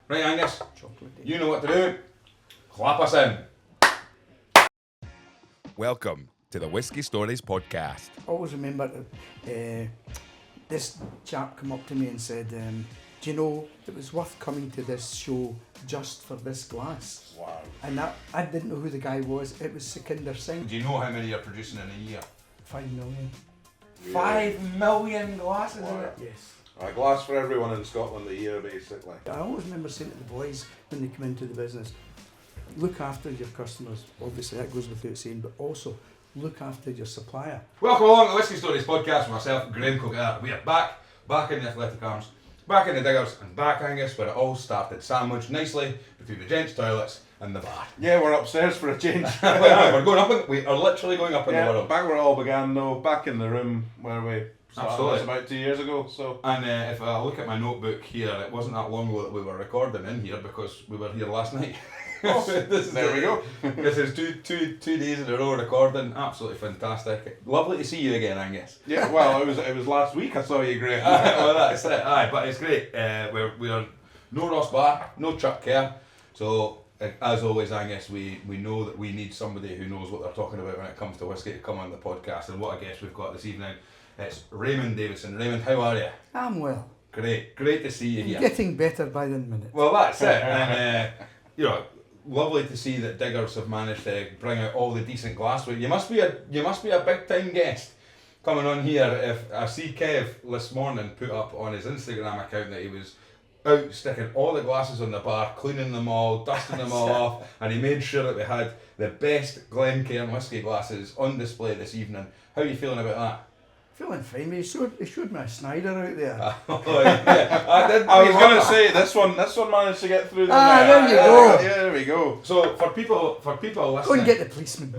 Right, Angus, Chocolate. you know what to do. Clap us in. Welcome to the Whisky Stories Podcast. I always remember this chap come up to me and said, do you know, it was worth coming to this show just for this glass. Wow. And I didn't know who the guy was. It was Sikander Singh. Do you know how many you're producing in a year? 5 million. Really? 5 million glasses in it? Yes. A glass for everyone in Scotland a year, basically. I always remember saying to the boys when they come into the business, look after your customers. Obviously that goes without saying, but also look after your supplier. Welcome along to the Whisky Stories Podcast with myself, Graeme. We are back in the Athletic Arms, back in the diggers, and back, Angus, where it all started, sandwiched nicely between the gents' toilets and the bar. Yeah, we're upstairs for a change. We are literally going up in the world. Back where it all began, though, back in the room where we started. Absolutely. It was about 2 years ago. So. And if I look at my notebook here, it wasn't that long ago that we were recording in here because we were here last night. Oh, there we go. This is two days in a row recording. Absolutely fantastic. Lovely to see you again, Angus. Yeah, well, it was last week I saw you, Graeme. Well, that's it. Aye, but it's great. We're no Ross Bar, no Chuck Kerr. So as always, Angus, we know that we need somebody who knows what they're talking about when it comes to whiskey to come on the podcast. And what a guest we've got this evening. It's Raymond Davidson. Raymond, how are you? I'm well. Great to see you here. Getting better by the minute. Well, that's it. And lovely to see that Diggers have managed to bring out all the decent glassware. You must be a big time guest coming on here. If I see Kev this morning put up on his Instagram account that he was out sticking all the glasses on the bar, cleaning them all, dusting them all off, and he made sure that we had the best Glencairn whiskey glasses on display this evening. How are you feeling about that? Feeling fine. He showed me a Snyder out there. Oh, yeah. I was going to say this one managed to get through the net. There you go. Yeah, there we go. So for people listening, Go and get the policeman.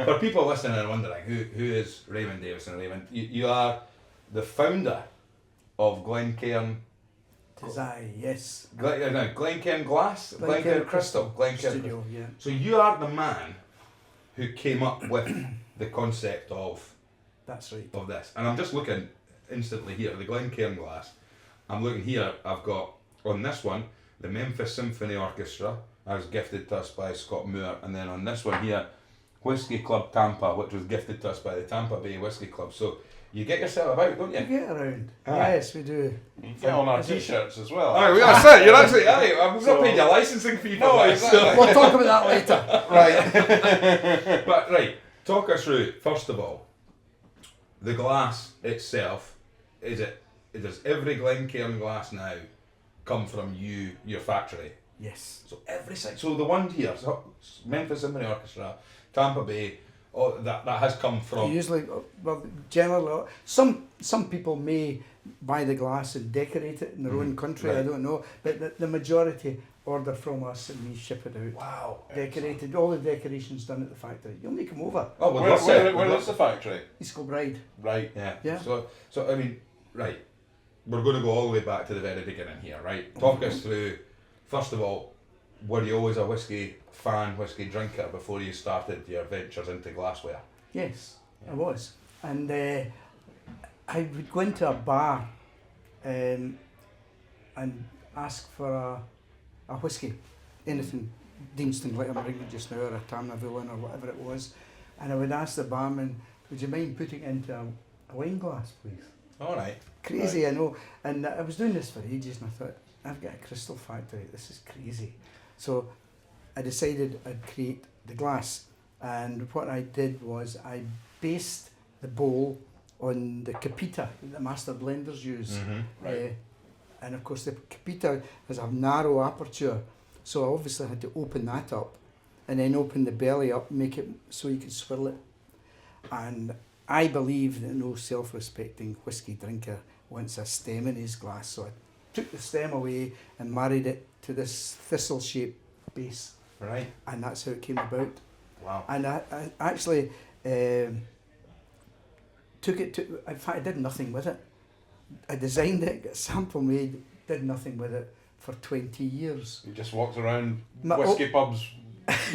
for people listening and wondering who is Raymond Davidson. Raymond, you are the founder of Glencairn. Tis I, yes. Glencairn Glass, Glencairn Crystal, Glencairn Studio, yeah. So you are the man who came up with the concept of. That's right. Of this, and I'm just looking instantly here, the Glencairn Glass. I'm looking here, I've got on this one the Memphis Symphony Orchestra as gifted to us by Scott Moore, and then on this one here Whisky Club Tampa, which was gifted to us by the Tampa Bay Whisky Club. So you get yourself about, don't you? We get around. Aye. Yes, we do. You get on our t-shirts as well. Aye, that's it. You're actually. We've not paid your licensing fee for that. exactly. We'll talk about that later. Right. But right, talk us through first of all. The glass itself, does every Glencairn glass now come from your factory? Yes. So so the one here, so Memphis Symphony Orchestra, Tampa Bay, that has come from. Usually, generally, some people may buy the glass and decorate it in their own country. Right. I don't know, but the majority order from us and we ship it out. Wow. Decorated, all the decorations done at the factory. You'll make them over. Oh, Where is the factory? East Kilbride. Right. Yeah. So I mean, right. We're going to go all the way back to the very beginning here, right? Talk us through. First of all, were you always a whiskey fan, whiskey drinker before you started your ventures into glassware? Yes, I was, and I would go into a bar and ask for a whiskey, anything, Deanston like I'm drinking just now, or a Tamnavillin or whatever it was, and I would ask the barman, would you mind putting it into a wine glass, please? All right. Crazy, right. I know, and I was doing this for ages, and I thought, I've got a crystal factory, this is crazy. So I decided I'd create the glass, and what I did was I based the bowl on the Capita that the master blenders use. Mm-hmm. Right. And of course the Capita has a narrow aperture, so I obviously had to open that up and then open the belly up, make it so you could swirl it. And I believe that no self-respecting whiskey drinker wants a stem in his glass, so I took the stem away and married it to this thistle-shaped base. Right. And that's how it came about. Wow. And I actually took it to, in fact I did nothing with it. I designed it, got a sample made, did nothing with it for 20 years. You just walked around My- whiskey pubs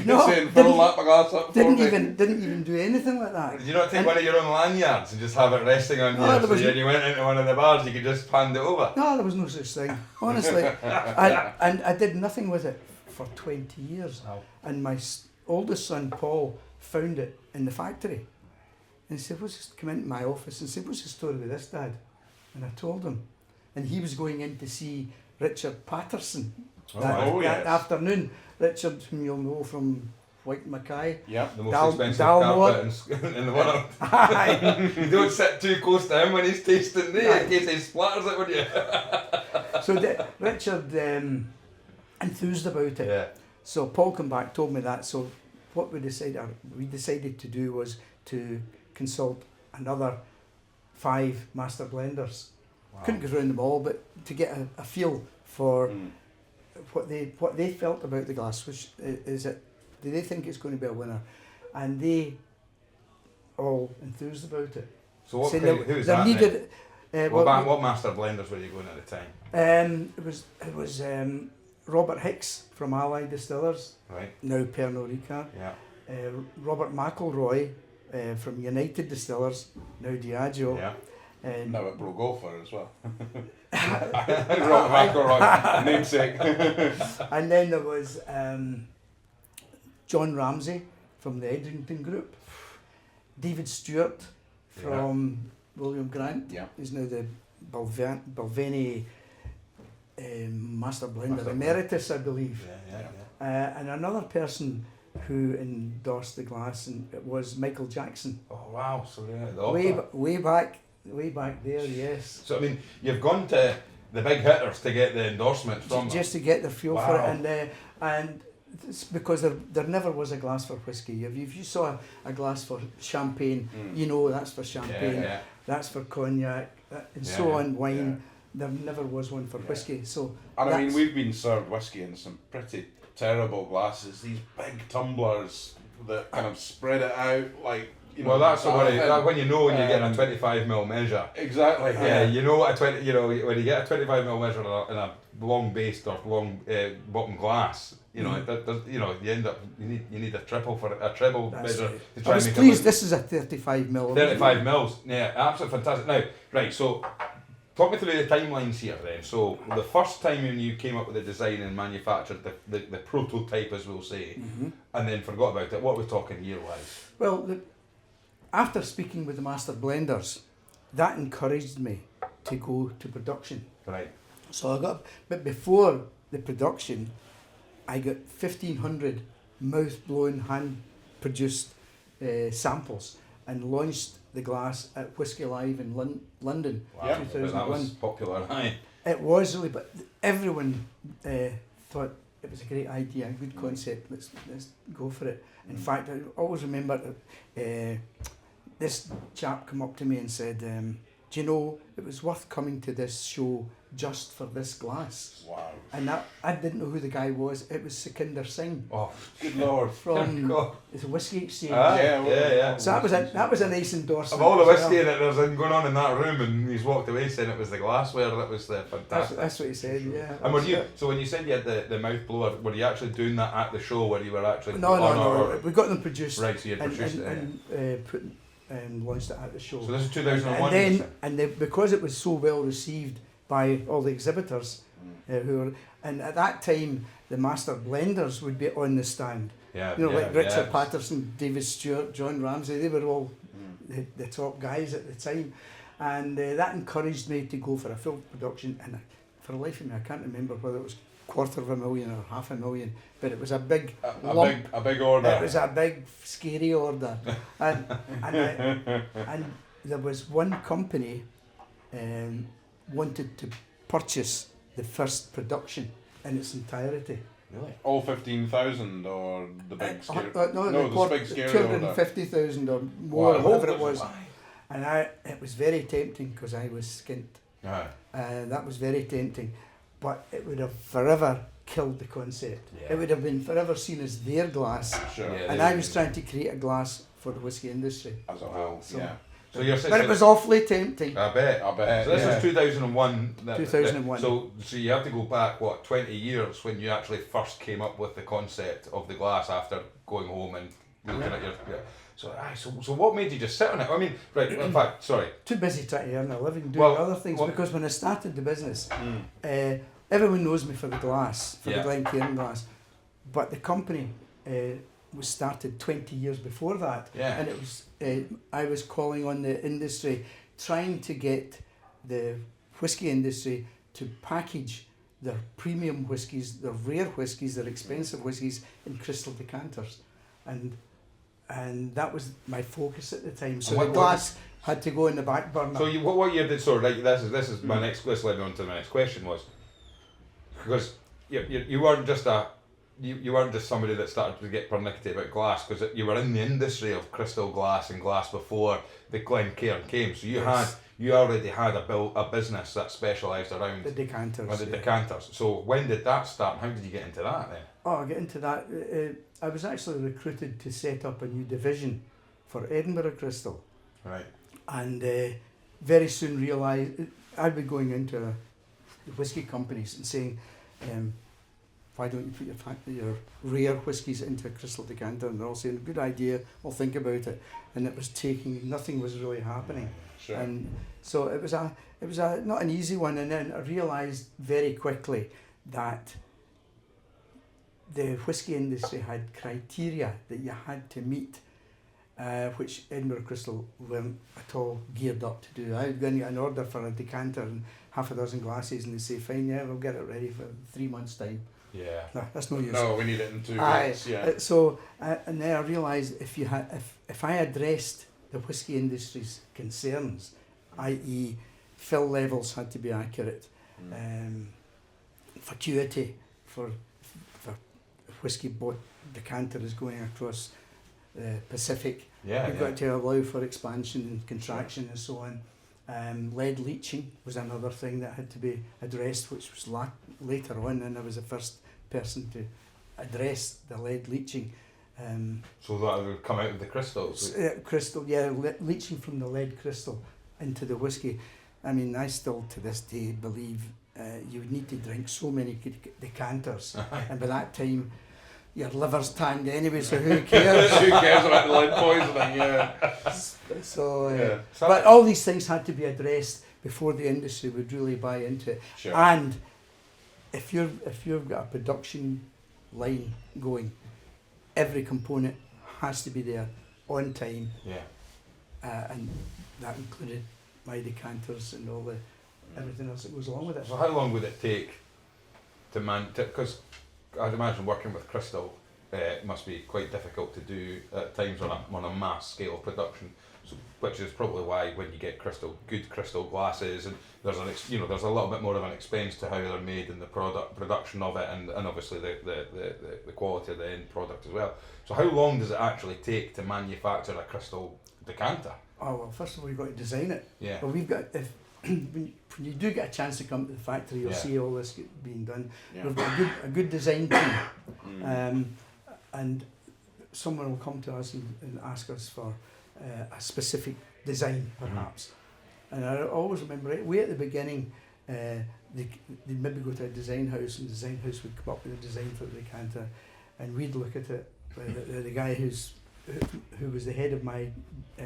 No, saying, fill that glass up for didn't me. even do anything like that. Did you not take one of your own lanyards and just have it resting on No, you? there So was- when you went into one of the bars, you could just hand it over. No, there was no such thing. Honestly, I did nothing with it for 20 years. Wow. And my oldest son Paul found it in the factory, and he said, come into my office and said, "What's the story with this, Dad?" And I told him, and he was going in to see Richard Patterson that yes. afternoon. Richard, whom you'll know from White Mackay. Yeah. The most Dal- expensive Dalmore. carpet in the world. Aye. You don't sit too close to him when he's tasting there in case he splatters it with you. So Richard enthused about it. Yeah. So Paul came back, told me that. So what we decided to do was to consult another 5 master blenders. Wow. Couldn't go around them all, but to get a feel for what they felt about the glass, which is it. Do they think it's going to be a winner? And they all enthused about it. So what Saying kind, that who was there that needed, then? well, What master blenders were you going at the time? it was Robert Hicks from Allied Distillers, Right. now Pernod Ricard. Yeah. Robert McElroy from United Distillers, now Diageo. Yeah. And Now at Pro Golfer as well. Robert McElroy, namesake. and then there was John Ramsay from the Edinburgh Group, David Stewart from William Grant, Yeah. is now the Balvenie Master Blender Master Emeritus, I believe. Yeah. And another person who endorsed the glass, and it was Michael Jackson. Oh wow! So yeah, the opera. Way back there, yes. So I mean, you've gone to the big hitters to get the endorsements from them. Just to get the feel for Wow. it, and it's because there never was a glass for whiskey. If you saw a glass for champagne, you know that's for champagne, Yeah. that's for cognac, and so Yeah. on, wine. There never was one for whiskey. So And I mean, that's- we've been served whiskey in some pretty terrible glasses. These big tumblers that kind of spread it out like, you know. Well, that's the worry. and- That's when you know when you're getting a 25mm measure. Exactly. Yeah, you know what a 20. You know when you get a 25mm measure in a long based or long bottom glass. You know, you know, you end up you need a treble that's measure it. to I try and was make pleased. a This is a 35mm. 35 mils. Yeah, absolutely fantastic. Now, right, so talk me through the timelines here then. So the first time when you came up with the design and manufactured the prototype, as we'll say, and then forgot about it, what we're talking year-wise? Well, after speaking with the master blenders, that encouraged me to go to production. Right. So but before the production, I got 1,500 mouth-blown, hand-produced samples and launched the glass at Whisky Live in London, Wow. Yeah, But that 2001. was popular, aye. It was really, but everyone thought it was a great idea, a good concept. Let's go for it. In fact, I always remember this chap come up to me and said, "Do you know it was worth coming to this show just for this glass?" Wow. And I didn't know who the guy was. It was Sikander Singh Oh, Good Lord. from God. the Whisky Exchange. Yeah. So that was a nice endorsement. Of all the as whiskey well. that there's going on in that room, and he's walked away saying it was the glassware that was the fantastic. That's what he said. Yeah. And were you? So when you said you had the mouth blower, were you actually doing that at the show where you were actually? No. We got them produced. Right, so you had produced it. and put and launched it at the show. So this is 2001. And then because it was so well received by all the exhibitors, who were, and at that time the master blenders would be on the stand. Yeah, You know, like Richard yeah. Patterson, David Stewart, John Ramsay. They were all the top guys at the time, and that encouraged me to go for a full production. And for the life of me, I can't remember whether it was $250,000 or $500,000, but it was a big lump. A big order. It was a big, scary order. and there was one company wanted to purchase the first production in its entirety. Really? All 15,000 or the big scary? No, the big scary order. 250,000 or more, Wow. whatever it was. Why? And it was very tempting because I was skint. Aye. That was very tempting. But it would have forever killed the concept. Yeah. It would have been forever seen as their glass. Sure. Yeah. And I was trying to create a glass for the whiskey industry. As a whole, So- yeah. So you're But it was awfully tempting. I bet. So this was 2001. 2001. So you have to go back 20 years when you actually first came up with the concept of the glass after going home and looking at your. Yeah. So what made you just sit on it? I mean, right. In fact, sorry. Too busy trying to earn a living doing other things because when I started the business, everyone knows me for the glass, for the Glencairn Glass, but the company was started 20 years before that, and it was I was calling on the industry, trying to get the whisky industry to package their premium whiskies, their rare whiskies, their expensive whiskies in crystal decanters, and that was my focus at the time. So the glass had to go in the back burner. So what year did this is my next. This led me on to my next question was, because you weren't just you weren't just somebody that started to get pernickety about glass, because you were in the industry of crystal glass and glass before the Glencairn came. So you already had a business that specialised around the decanters. Decanters. So when did that start? And how did you get into that then? I get into that. I was actually recruited to set up a new division for Edinburgh Crystal. Right. And very soon realised I'd be going into whisky companies and saying, why don't you put your rare whiskies into a crystal decanter? And they're all saying, good idea, I'll think about it. And it was nothing was really happening. Sure. And so it was not an easy one. And then I realised very quickly that the whisky industry had criteria that you had to meet, which Edinburgh Crystal weren't at all geared up to do. I'd go and get an order for a decanter and half a dozen glasses, and they say, fine, we'll get it ready for 3 months' time. Yeah. No, that's no use. No, we need it in 2 weeks. Yeah. So, and then I realised if I addressed the whisky industry's concerns, i.e. fill levels had to be accurate, vacuity for whisky decanter is going across the Pacific. You've got to allow for expansion and contraction and so on. Lead leaching was another thing that had to be addressed, which was later on, and I was the first person to address the lead leaching. So that would come out of the crystals? Crystal, leaching from the lead crystal into the whisky. I mean, I still to this day believe you would need to drink so many decanters, and by that time your liver's tanned anyway, so who cares? Who cares about lead poisoning? So, but all these things had to be addressed before the industry would really buy into it. Sure. And if you've got a production line going, every component has to be there on time. And that included my decanters and all everything else that goes along with it. So how long would it take because I'd imagine working with crystal must be quite difficult to do at times on a mass scale of production, which is probably why when you get good crystal glasses, and there's a little bit more of an expense to how they're made and the production of it, and obviously the quality of the end product as well. So how long does it actually take to manufacture a crystal decanter? Oh well, first of all you've got to design it. Yeah. Well, we've got when you do get a chance to come to the factory, you'll see all this being done. Yeah. We've got a good design team, and someone will come to us and ask us for a specific design, perhaps. And I always remember way at the beginning, they'd maybe go to a design house, and the design house would come up with a design for the decanter, and we'd look at it. The guy who was the head of my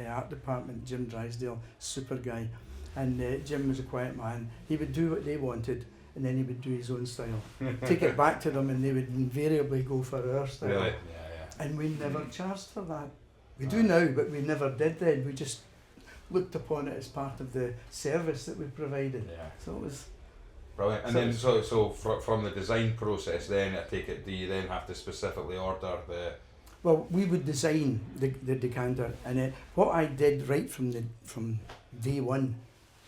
art department, Jim Drysdale, super guy. And Jim was a quiet man. He would do what they wanted, and then he would do his own style. Take it back to them, and they would invariably go for our style. Really? Yeah. And we never charged for that. We do now, but we never did then. We just looked upon it as part of the service that we provided. Yeah. So it was brilliant. And then so from the design process, then I take it, do you then have to specifically order the? Well, we would design the decanter, and what I did right from day one,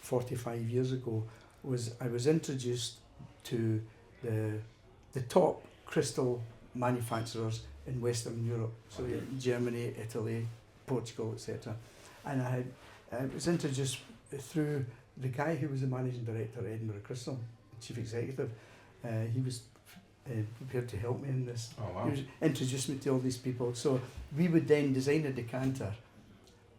45 years ago, was I was introduced to the top crystal manufacturers in Western Europe, so Germany, Italy, Portugal, etc. And I was introduced through the guy who was the managing director at Edinburgh Crystal, chief executive. He was prepared to help me in this. Oh, wow. He introduced me to all these people. So we would then design a decanter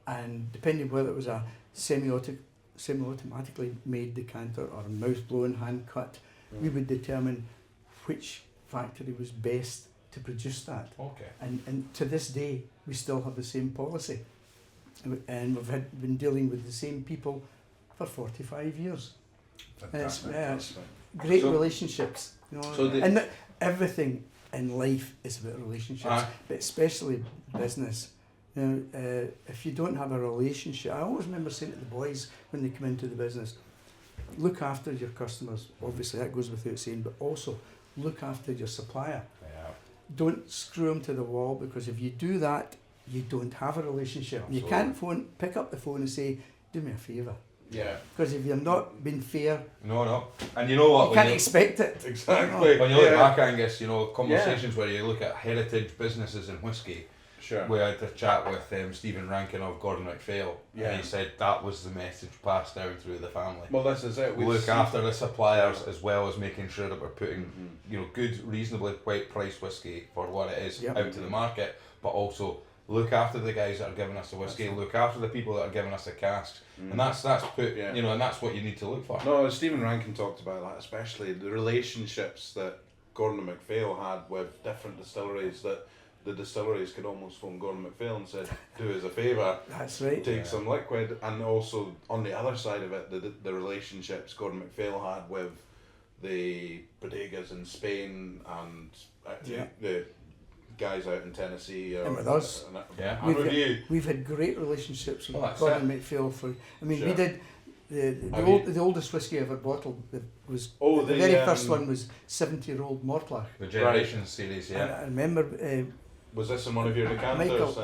and depending whether it was a semi-automatically made decanter or a mouth-blown hand cut, we would determine which factory was best to produce that. Okay. And to this day, we still have the same policy. And we've been dealing with the same people for 45 years. And it's great relationships. You know, So and everything in life is about relationships, but especially business. You know, if you don't have a relationship, I always remember saying to the boys when they come into the business, look after your customers. Obviously, that goes without saying, but also look after your supplier. Yeah. Don't screw them to the wall, because if you do that, you don't have a relationship. Absolutely. You can't pick up the phone and say, do me a favour. Yeah. Because if you're not being fair, No. And you know what? you can't expect it. Exactly. When you look back, Angus, you know, conversations where you look at heritage businesses in whisky. Sure. We had a chat with Stephen Rankin of Gordon MacPhail, and he said that was the message passed down through the family. Well, this is it. Look after the suppliers, as well as making sure that we're putting, you know, good, reasonably priced whiskey for what it is out to the market, but also look after the guys that are giving us the whiskey, look after the people that are giving us the casks, and that's put, you know, and that's what you need to look for. No, Stephen Rankin talked about that, especially the relationships that Gordon and MacPhail had with different distilleries, that the distilleries could almost phone Gordon MacPhail and said, do us a favour, That's right. take some liquid. And also on the other side of it, the relationships Gordon MacPhail had with the bodegas in Spain and the guys out in Tennessee. And with us. We've had great relationships with Gordon MacPhail we did the oldest whiskey I ever bottled was the very first one was 70-year-old Mortlach. The Generations series, And I remember was this in one of your decanters?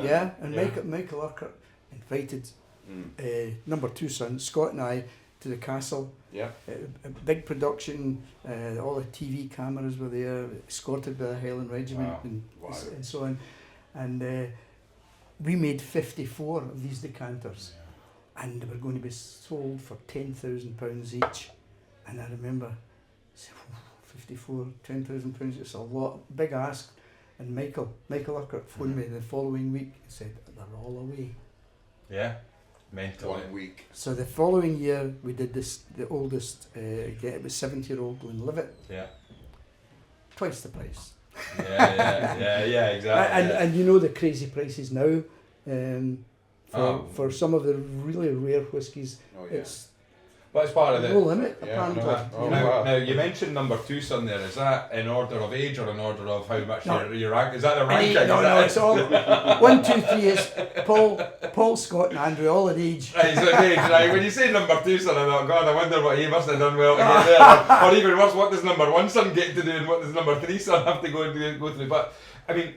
Michael Urquhart invited number 2 son, Scott and I, to the castle. Yeah. A big production, all the TV cameras were there, escorted by the Highland Regiment and so on. And we made 54 of these decanters. And they were going to be sold for £10,000 each. And I remember, 54, £10,000, it's a lot, big ask. And Michael Urquhart phoned me the following week and said, they're all away. Yeah, mental. 1 week. So the following year, we did this, the oldest, it was 70-year-old Glenlivet. Yeah. Twice the price. Yeah, exactly. And you know the crazy prices now. For some of the really rare whiskies, But it's part of no limit, apparently. Now, you mentioned number 2 son there. Is that in order of age or in order of how much your rank? Is that the ranking? No, it's all 1, 2, 3 is Paul, Scott, and Andrew, all at age. Right, so age, right. When you say number 2 son, I thought, God, I wonder what he must have done well to get there. Or even worse, what does number 1 son get to do, and what does number 3 son have to go through? But I mean,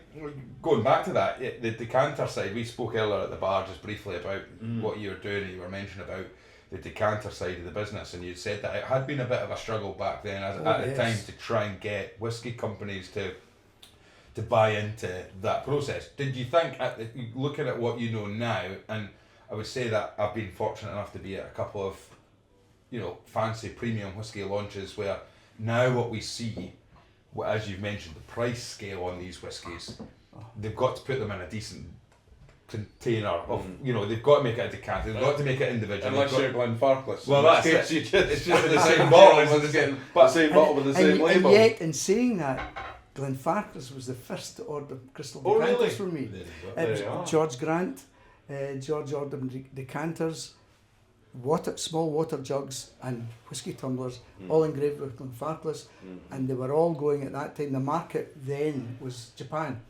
going back to that, the decanter side, we spoke earlier at the bar just briefly about what you were doing, and you were mentioning about the decanter side of the business, and you said that it had been a bit of a struggle back then at the time to try and get whiskey companies to buy into that process. Did you think, looking at what you know now, and I would say that I've been fortunate enough to be at a couple of, you know, fancy premium whiskey launches where now what we see, as you've mentioned, the price scale on these whiskies, they've got to put them in a decent container of, you know, they've got to make it a decanter, they've got to make it individual. Unless you're Glenfarclas. Well, that's it. It's just the same bottle, isn't it? The same bottle with the same label. And yet, in saying that, Glenfarclas was the first to order crystal decanters from me. It was George Grant. George ordered decanters, small water jugs and whiskey tumblers, all engraved with Glenfarclas, and they were all going at that time. The market then was Japan,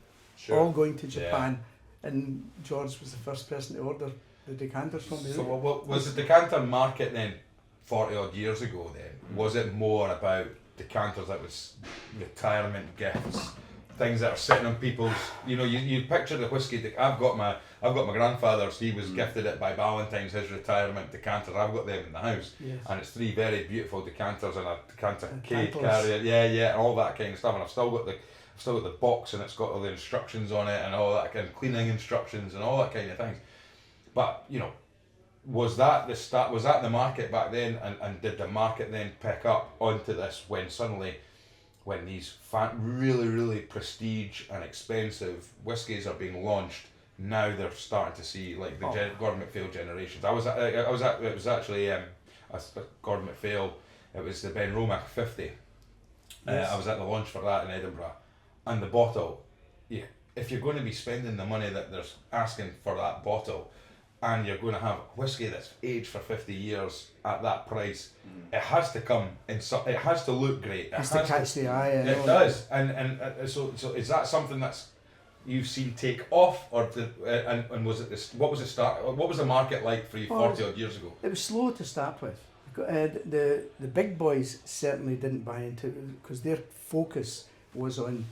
all going to Japan. And George was the first person to order the decanters from me. So was the decanter market then, 40 odd years ago then, was it more about decanters that was retirement gifts, things that are sitting on people's, you know, you picture the whiskey, I've got my grandfather's, he was gifted it by Valentine's, his retirement decanters, I've got them in the house, and it's 3 very beautiful decanters and a decanter cake carrier, and all that kind of stuff, and I've still got the box, and it's got all the instructions on it and all that kind of cleaning instructions and all that kind of things. But, you know, was that the market back then, and did the market then pick up onto this when these really, really prestige and expensive whiskies are being launched now they're starting to see like the Gordon MacPhail generations. It was actually Gordon MacPhail. It was the Ben Romack 50. Yes. I was at the launch for that in Edinburgh, and the bottle. Yeah, if you're going to be spending the money that they're asking for that bottle, and you're going to have whiskey that's aged for 50 years at that price, it has to come in. It has to look great. It It's has to catch the eye. It does, and so is that something that's you've seen take off, or and was it this? What was the start? What was the market like for you 40 odd years ago? It was slow to start with. The big boys certainly didn't buy into it because their focus was on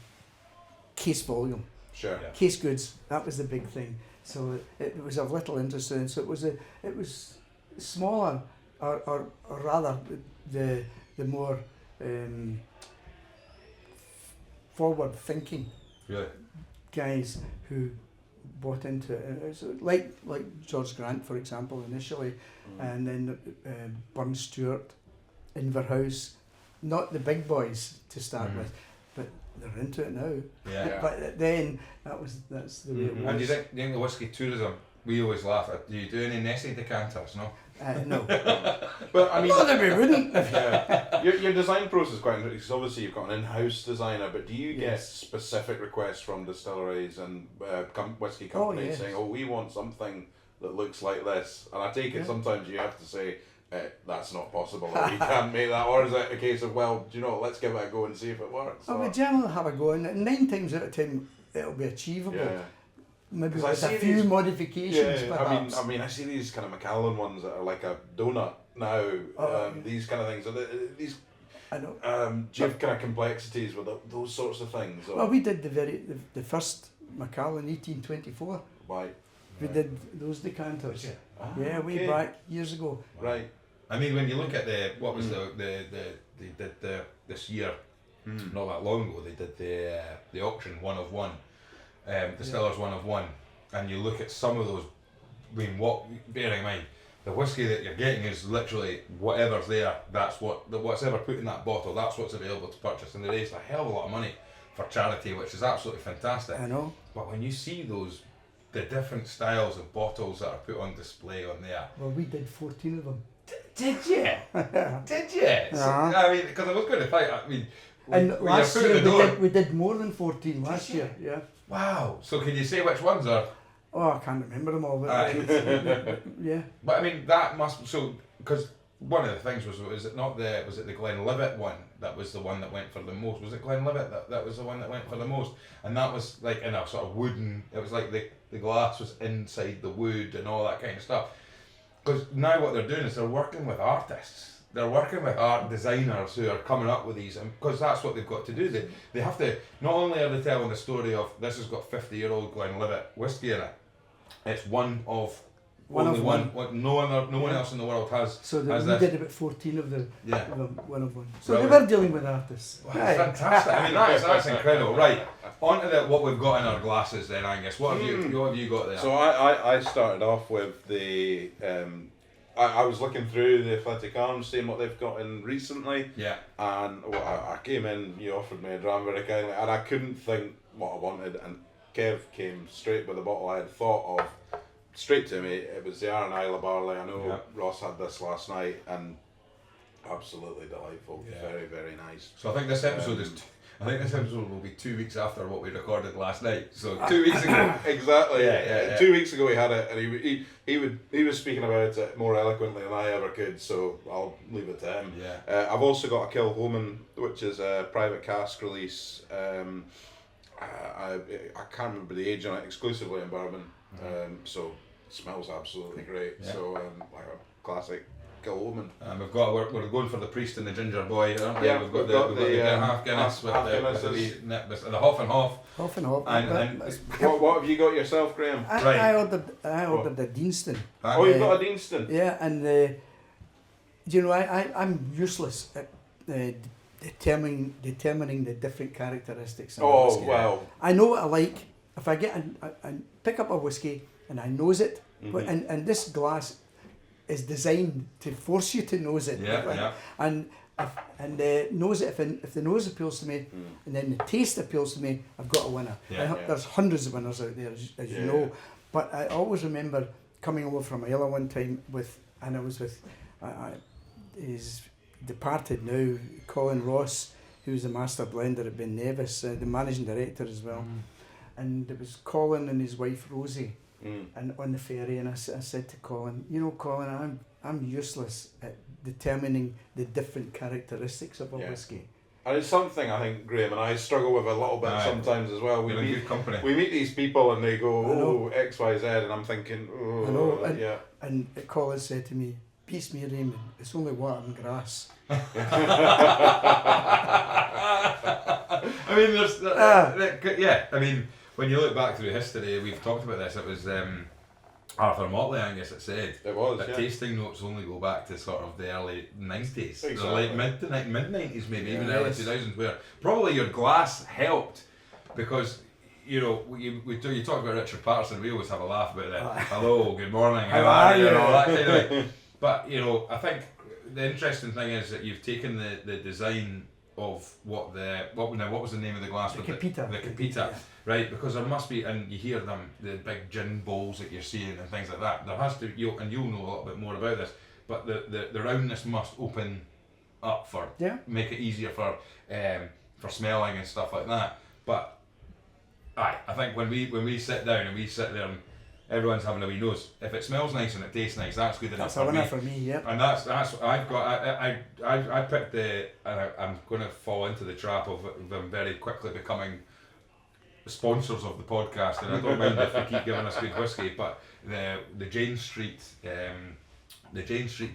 case volume. Sure. Yeah. Case goods, that was the big thing. So it was of little interest in. So it was smaller, or rather the more forward thinking Really? guys who bought into it. It's like George Grant, for example, initially, and then Burn Stewart, Inverhouse, not the big boys to start with, but they're into it now. Yeah. But then that's the way it was. And do you think the whiskey tourism? We always laugh at. Do you do any Nessie decanters? No. No. But I mean, not that we wouldn't. yeah, your design process is quite interesting because obviously you've got an in-house designer, but do you get Yes. specific requests from distilleries and whiskey companies yes. saying, "Oh, we want something that looks like this"? And I take it Yeah. sometimes you have to say, "That's not possible," or "You can't make that," or is it a case of, "Well, do you know, let's give it a go and see if it works"? Well, or- we generally have a go, and 9 times out of 10 it'll be achievable. yeah. Maybe 'Cause I with a see few these- modifications, perhaps. I mean, I see these kind of Macallan ones that are like a donut now. Yeah. These kind of things. Are these I know. do you have kind of complexities with those sorts of things? Or Well, we did the first Macallan 1824. why? We did those decanters. Ah, Yeah, way okay. back years ago. Right. I mean, when you look at what was they did this year, not that long ago, they did the auction 1 of 1, distillers 1 of 1, and you look at some of those. I mean, bearing in mind, the whiskey that you're getting is literally whatever's there. That's what's ever put in that bottle. That's what's available to purchase, and they raised a hell of a lot of money for charity, which is absolutely fantastic. I know. But when you see the different styles of bottles that are put on display on there. Well, we did 14 of them. Did you? Did you? So, I mean, because I was going to think, I mean, And when last you're year through the door, we did more than 14 last you? year. Yeah. wow. So can you say which ones are? Oh, I can't remember them all. But yeah. But I mean, that must because one of the things was it the Glenlivet one that was the one that went for the most? Was it Glenlivet that was the one that went for the most? And that was like in a sort of wooden. It was like the glass was inside the wood and all that kind of stuff. Because now what they're doing is they're working with artists. They're working with art designers who are coming up with these, because that's what they've got to do. They have to, not only are they telling the story of this has got 50-year-old Glenlivet whiskey in it, it's one of One only of one. one. No one else in the world has. So has we this. did about 14 of them. Yeah. Of them, 1 of 1. So Brilliant. they were dealing with artists. Wow, fantastic. I mean, that's incredible. Right, on to what we've got in our glasses then, Angus. What have you got there? So I started off with the. I was looking through the Athletic Arms, seeing what they've got in recently. Yeah. And I came in, you offered me a dram very kindly, and I couldn't think what I wanted. And Kev came straight with the bottle I had thought of, straight to me. It was the Iron Isle of Barley. I know Ross had this last night, and absolutely delightful. Yeah. Very, very nice. So I think this episode will be 2 weeks after what we recorded last night. So 2 weeks ago. Exactly. Yeah. 2 weeks ago he had it, and he was speaking about it more eloquently than I ever could. So I'll leave it to him. Yeah. I've also got a Kilhoman, which is a private cask release. I can't remember the age on it. Exclusively in bourbon. So it smells absolutely great. Yeah. So like a classic Kilhoman. We're going for the priest and the ginger boy, aren't we? Yeah, we've got the half Guinness with the half and half. Half and half. And What have you got yourself, Graeme? I ordered a Deanston. Oh, you've got a Deanston. Yeah, and you know, I'm useless at determining the different characteristics of a Oh, whiskey. well. I know what I like. If I get I pick up a whiskey and I nose it, and this glass is designed to force you to nose it. Yeah. And And nose, if the nose appeals to me, and then the taste appeals to me, I've got a winner. There's hundreds of winners out there, as you know. But I always remember coming over from Islay one time and I was with he's departed now, Colin Ross, who's the master blender at Ben Nevis, the managing director as well. And it was Colin and his wife Rosie, and on the ferry, and I said to Colin, you know, Colin, I'm useless at determining the different characteristics of a whiskey. And it's something I think Graeme and I struggle with a little bit sometimes as well. We meet good company. We meet these people and they go, X, Y, Z, and I'm thinking, And Colin said to me, "Peace me, Raymond, it's only water and grass." I mean, I mean, when you look back through history, we've talked about this. It was Arthur Motley, Angus, that said that tasting notes only go back to sort of the early 90s, exactly. the late mid 90s, maybe even early 2000s, where probably your glass helped because. You know, you talk about Richard Patterson. We always have a laugh about that. Hello, good morning, how are you, and all that kind of thing. But you know, I think the interesting thing is that you've taken the design of what was the name of the glass? The Capita. The Capita, right? Because there must be, and you hear them, the big gin bowls that you're seeing and things like that. There has to, you'll know a little bit more about this. But the roundness must open up make it easier for smelling and stuff like that. But I think when we sit down and we sit there and everyone's having a wee nose, if it smells nice and it tastes nice, that's good enough for me. That's a winner for me, yeah. And that's I've got I picked I'm going to fall into the trap of them very quickly becoming sponsors of the podcast, and I don't mind if they keep giving us good whiskey, but the Jane Street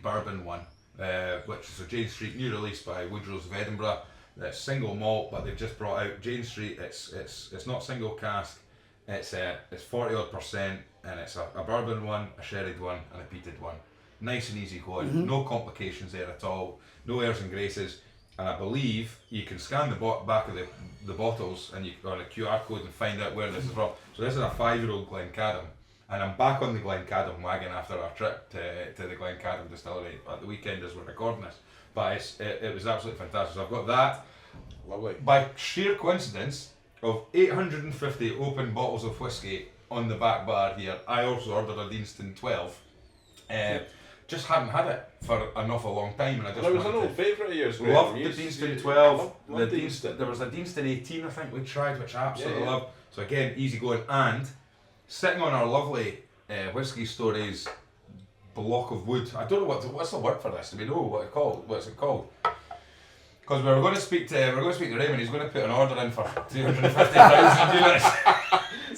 bourbon one, which is a Jane Street new release by Woodrow's of Edinburgh. It's single malt, but they've just brought out Jane Street. It's not single cask. It's 40% and it's a bourbon one, a sherried one, and a peated one. Nice and easy going. No complications there at all. No airs and graces. And I believe you can scan the back of the bottles and on a QR code and find out where this is from. So this is a 5-year-old Glencairn, and I'm back on the Glencairn wagon after our trip to the Glencairn distillery at the weekend as we're recording this. But it was absolutely fantastic. So I've got that. Lovely. By sheer coincidence of 850 open bottles of whiskey on the back bar here, I also ordered a Deanston 12. Just hadn't had it for an awful long time, and I just it was an old favourite of yours. Loved the Deanston 12. Loved Deanston. There was a Deanston 18, I think we tried, which I absolutely loved. So again, easy going, and sitting on our lovely Whisky Stories block of wood. I don't know what's the word for this. Do we know what's it called? Because we're going to speak to Raymond. He's going to put an order in for 250,000 units.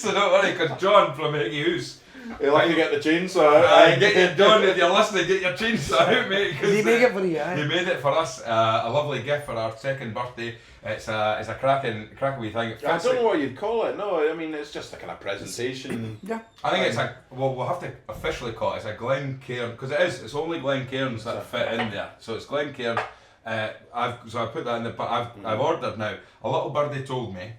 So don't worry, because John from Hickey House, he'll have to get the chainsaw out. John, if you're listening, get your chainsaw out, mate. Did he make it for you? He made it for us. A lovely gift for our second birthday. It's a cracking wee thing. I don't know what you'd call it. No, I mean it's just a kind of presentation. Yeah. I think we'll have to officially call it. It's a Glencairn, because it's only Glencairns that fit in there. So it's Glencairn. I put that in the. But I've ordered now. A little birdie told me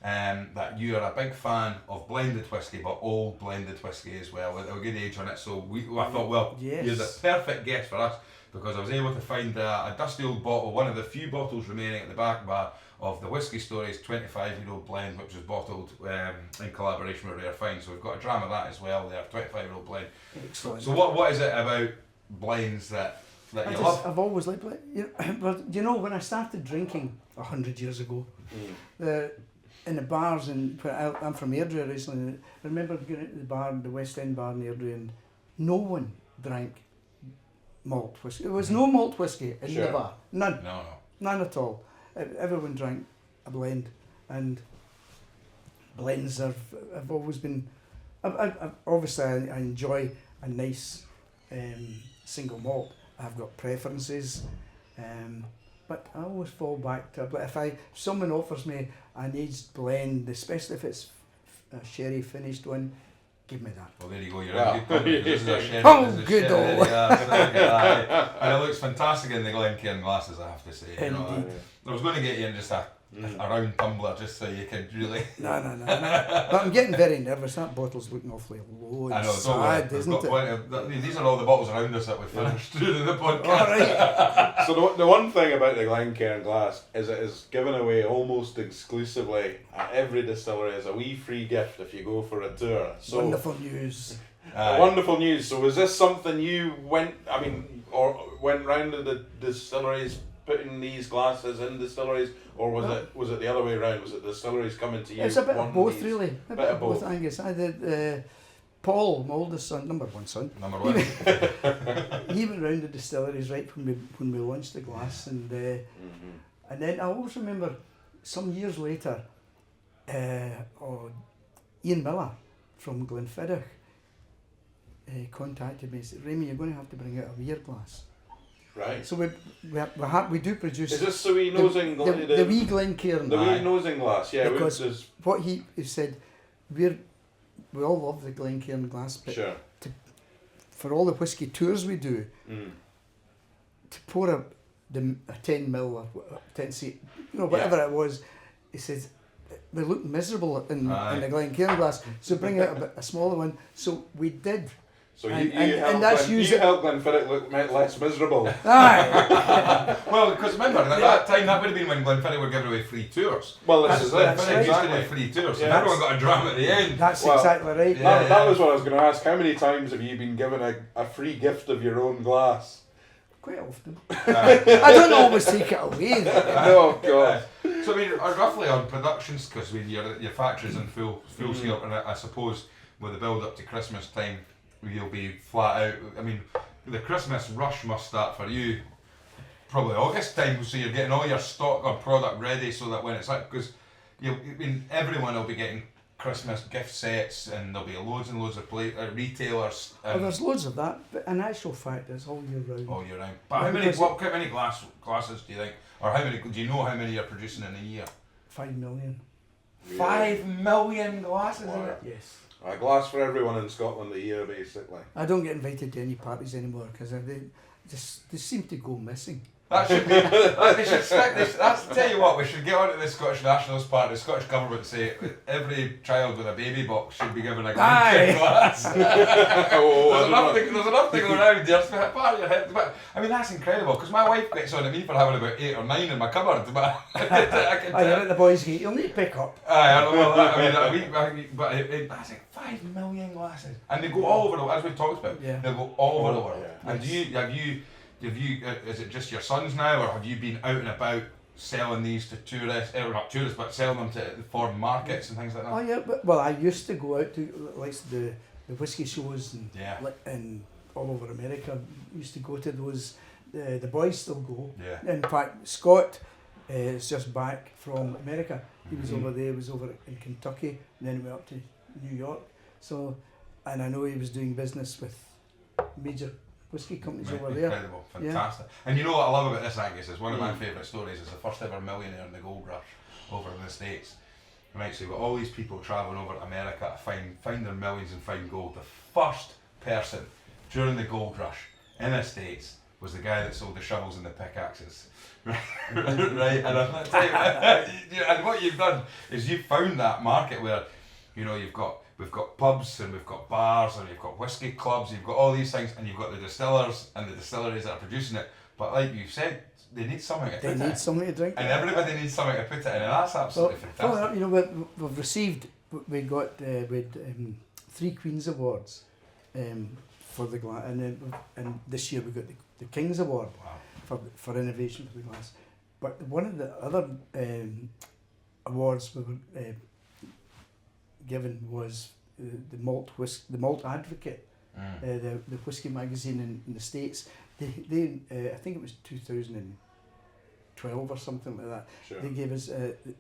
that you are a big fan of blended whiskey, but old blended whiskey as well, with a good age on it. So I thought, you're the perfect guest for us, because I was able to find a dusty old bottle, one of the few bottles remaining at the back bar of the Whisky Stories 25-year-old blend, which was bottled in collaboration with Rare Finds. So we've got a dram of that as well there, 25-year-old blend. Excellent. So what is it about blends that you love? I've always liked it. You know, when I started drinking 100 years ago, in the bars, and I'm from Airdrie originally, I remember going into the bar, the West End bar in Airdrie, and no one drank malt whiskey. There was no malt whiskey in the bar. None. No. None at all. Everyone drank a blend, and blends have always been. Obviously, I enjoy a nice single malt. I've got preferences, but I always fall back to. But if someone offers me an aged blend, especially if it's a sherry finished one, give me that. Well, there you go. You're in good company. This is a sherry. Good old. And it looks fantastic in the Glencairn glasses, I have to say. Indeed. I was going to get you in just a a round tumbler just so you could really. No. But I'm getting very nervous. That bottle's looking awfully low and I know, sad, isn't it? These are all the bottles around us that we finished during the podcast. All right. So the one thing about the Glencairn Glass is it is given away almost exclusively at every distillery as a wee free gift if you go for a tour. So Wonderful news. wonderful news. So was this something you went round to the distilleries putting these glasses in distilleries, or was it the other way around? Was it the distilleries coming to you? It's a bit of both, these? really. A bit of both, Angus. I did. Paul, my oldest son, number one son. Number one. He went round the distilleries right when we launched the glass, and then I always remember some years later, Ian Miller from Glenfiddich contacted me and said, "Raymond, you're going to have to bring out a beer glass." Right. So we do produce. Is this the wee nosing glass? The wee Glencairn. The wee nosing glass, yeah. Because what he said, we all love the Glencairn glass, but sure. For all the whiskey tours we do, to pour a 10 mil or 10 seat, whatever it was, he says, we look miserable in the Glencairn glass, so bring out a smaller one. So we did. So you helped Glenfiddich look less miserable. Aye. Well, because remember, at that time, that would have been when Glenfiddich were giving away free tours. Well, this is it. Glenfiddich used to do free tours, so everyone got a dram at the end. That's exactly right. That was what I was going to ask. How many times have you been given a free gift of your own glass? Quite often. I don't always take it away. No, God. So I mean, roughly on productions, because your factory's in full scale, and I suppose with the build up to Christmas time, you'll be flat out. I mean, the Christmas rush must start for you probably August time, so you're getting all your stock or product ready so that when it's up, because everyone will be getting Christmas gift sets, and there'll be loads and loads of retailers. There's loads of that, but in actual fact, it's all year round. All year round. But how many glasses do you think, or do you know how many you're producing in a year? 5 million. Really? 5 million glasses in it? Yes. A glass for everyone in Scotland a year, basically. I don't get invited to any parties anymore because they seem to go missing. That should be. They should stick this. Tell you what, we should get onto the Scottish Nationalist Party. The Scottish Government say every child with a baby box should be given a Glencairn glass. There's enough to go around. There's part of your head. But I mean, that's incredible because my wife gets on at me for having about 8 or 9 in my cupboard. But I can tell. You're at the boys' gate. You'll need to pick up. That's like 5 million glasses, and they go all over the world, as we've talked about. Yeah. They go all over the world. Yeah. And have you? Is it just your sons now, or have you been out and about selling these to tourists? Not tourists, but selling them to foreign markets and things like that. Oh yeah, I used to go out to like the whiskey shows and all over America. I used to go to those. The boys still go. Yeah. In fact, Scott is just back from America. He was over there. He was over in Kentucky, and then he went up to New York. So, and I know he was doing business with major whiskey companies over there. Incredible, fantastic. Yeah. And you know what I love about this, Angus, is one of my favourite stories is the first ever millionaire in the gold rush over in the States. Right, so you've got all these people travelling over to America to find their millions and find gold. The first person during the gold rush in the States was the guy that sold the shovels and the pickaxes. Right, and I'm not telling you, and what you've done is you've found that market where, we've got pubs and we've got bars and we've got whiskey clubs, you've got all these things, and you've got the distillers and the distilleries that are producing it. But like you said, they need something to put it in. They need something to drink. And everybody needs something to put it in, and that's absolutely fantastic. We've received, we got 3 Queen's Awards for the glass, and this year we got the King's Award for innovation for the glass. But one of the other awards we were given was the Malt Advocate, the whiskey magazine in the States. They I think it was 2012 or something like that. Sure. They gave us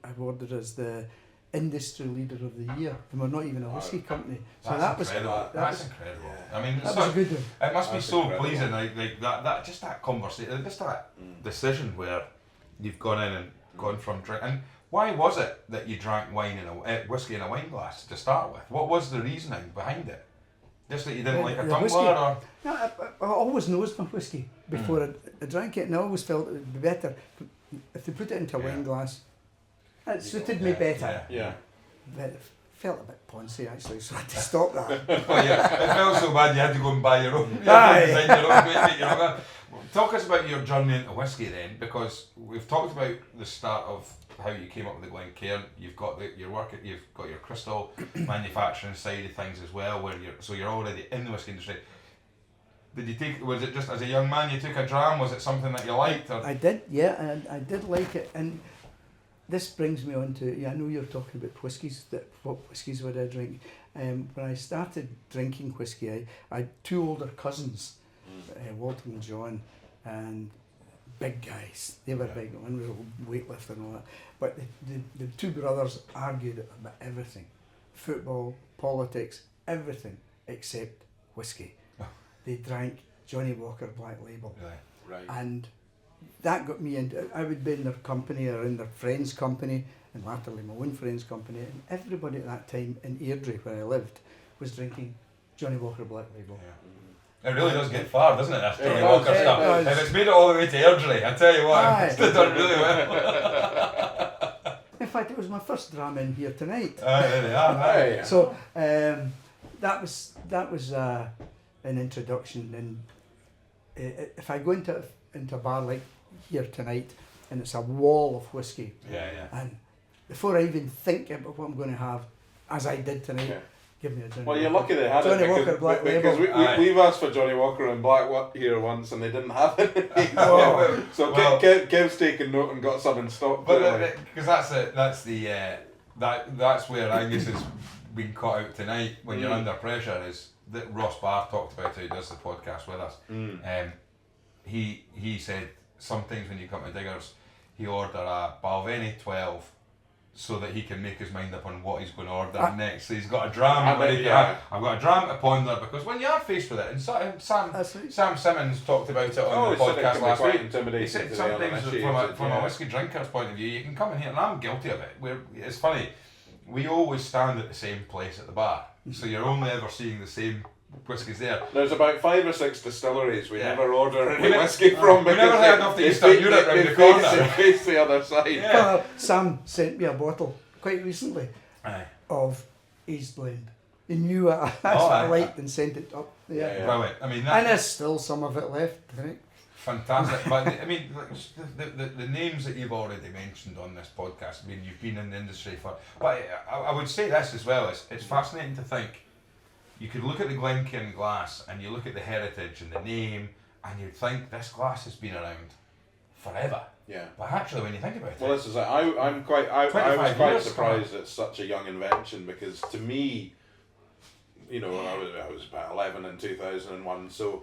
awarded us the Industry Leader of the Year, and we're not even a whiskey company. So that's incredible. That's incredible. I mean, that was a good one. It must be so incredible. pleasing, like that just that conversation, just that decision where you've gone in and gone from drink. And why was it that you drank whiskey in a wine glass to start with? What was the reasoning behind it? Just that you didn't like a tumbler, or? No, I always nosed my whiskey before I drank it, and I always felt it would be better if they put it into a wine glass. It suited me better. Yeah. But it felt a bit poncy actually, so I had to stop that. Oh yeah, it felt so bad you had to go and buy your own. Aye. Design your own, make your own. Talk us about your journey into whiskey then, because we've talked about the start of how you came up with the Glencairn. You've got your work, you've got your crystal manufacturing side of things as well, where you're already in the whiskey industry. Did you take? Was it just as a young man you took a dram? Was it something that you liked? Or? I did, yeah, and I did like it. And this brings me on to, I know you're talking about whiskies, what whiskies would I drink. When I started drinking whiskey, I had two older cousins, Walter and John, and big guys. They were big, one was a weightlifter and all that. But the two brothers argued about everything. Football, politics, everything except whiskey. They drank Johnny Walker Black Label. Right. And that got me into, I would be in their company or in their friends' company, and latterly my own friends' company, and everybody at that time in Airdrie, where I lived, was drinking Johnny Walker Black Label. Yeah. It really does get far, doesn't it? That's Johnny It Walker does, stuff. it does. If it's made it all the way to Airdrie, I tell you what, Aye. it's done really well. In fact, it was my first dram in here tonight. There they are. Aye. So that was an introduction, and if I go into a bar like here tonight, and it's a wall of whiskey, Yeah. and before I even think about what I'm going to have, as I did tonight, give me a Johnny Well, you're Walker. lucky they had Johnny it Walker Black because Label. we've asked for Johnny Walker and Black here once and they didn't have it. Oh. So Well- Kev's taken note and got some in stock. But because that's where Angus has been caught out tonight when you're under pressure, is that Ross Barr talked about, who does the podcast with us. He said sometimes when you come to Diggers, he order a Balvenie 12 so that he can make his mind up on what he's going to order next. So he's got a dram ready to have. I've got a dram to ponder, because when you are faced with it, and Sam Simmons talked about it on the podcast last week. He said sometimes from a whiskey drinker's point of view, you can come in here, and I'm guilty of it. It's funny, we always stand at the same place at the bar, so you're only ever seeing the same whiskies there. There's about 5 or 6 distilleries we never order any We whiskey from we because never had enough to they Eastern Europe round the corner. They face the other side. Yeah. Sam sent me a bottle quite recently of aged blend. He knew it, that's what I liked, and sent it up. Yeah. Well, I mean, And there's still some of it left, right? fantastic. But I mean, the names that you've already mentioned on this podcast, I mean, you've been in the industry for. But I would say this as well, it's fascinating to think. You could look at the Glencairn Glass and you look at the heritage and the name, and you'd think this glass has been around forever. Yeah. But actually, when you think about Well, it, this is it. I was 25 quite years, surprised it's such a young invention, because to me, you know, I was about 11 in 2001, so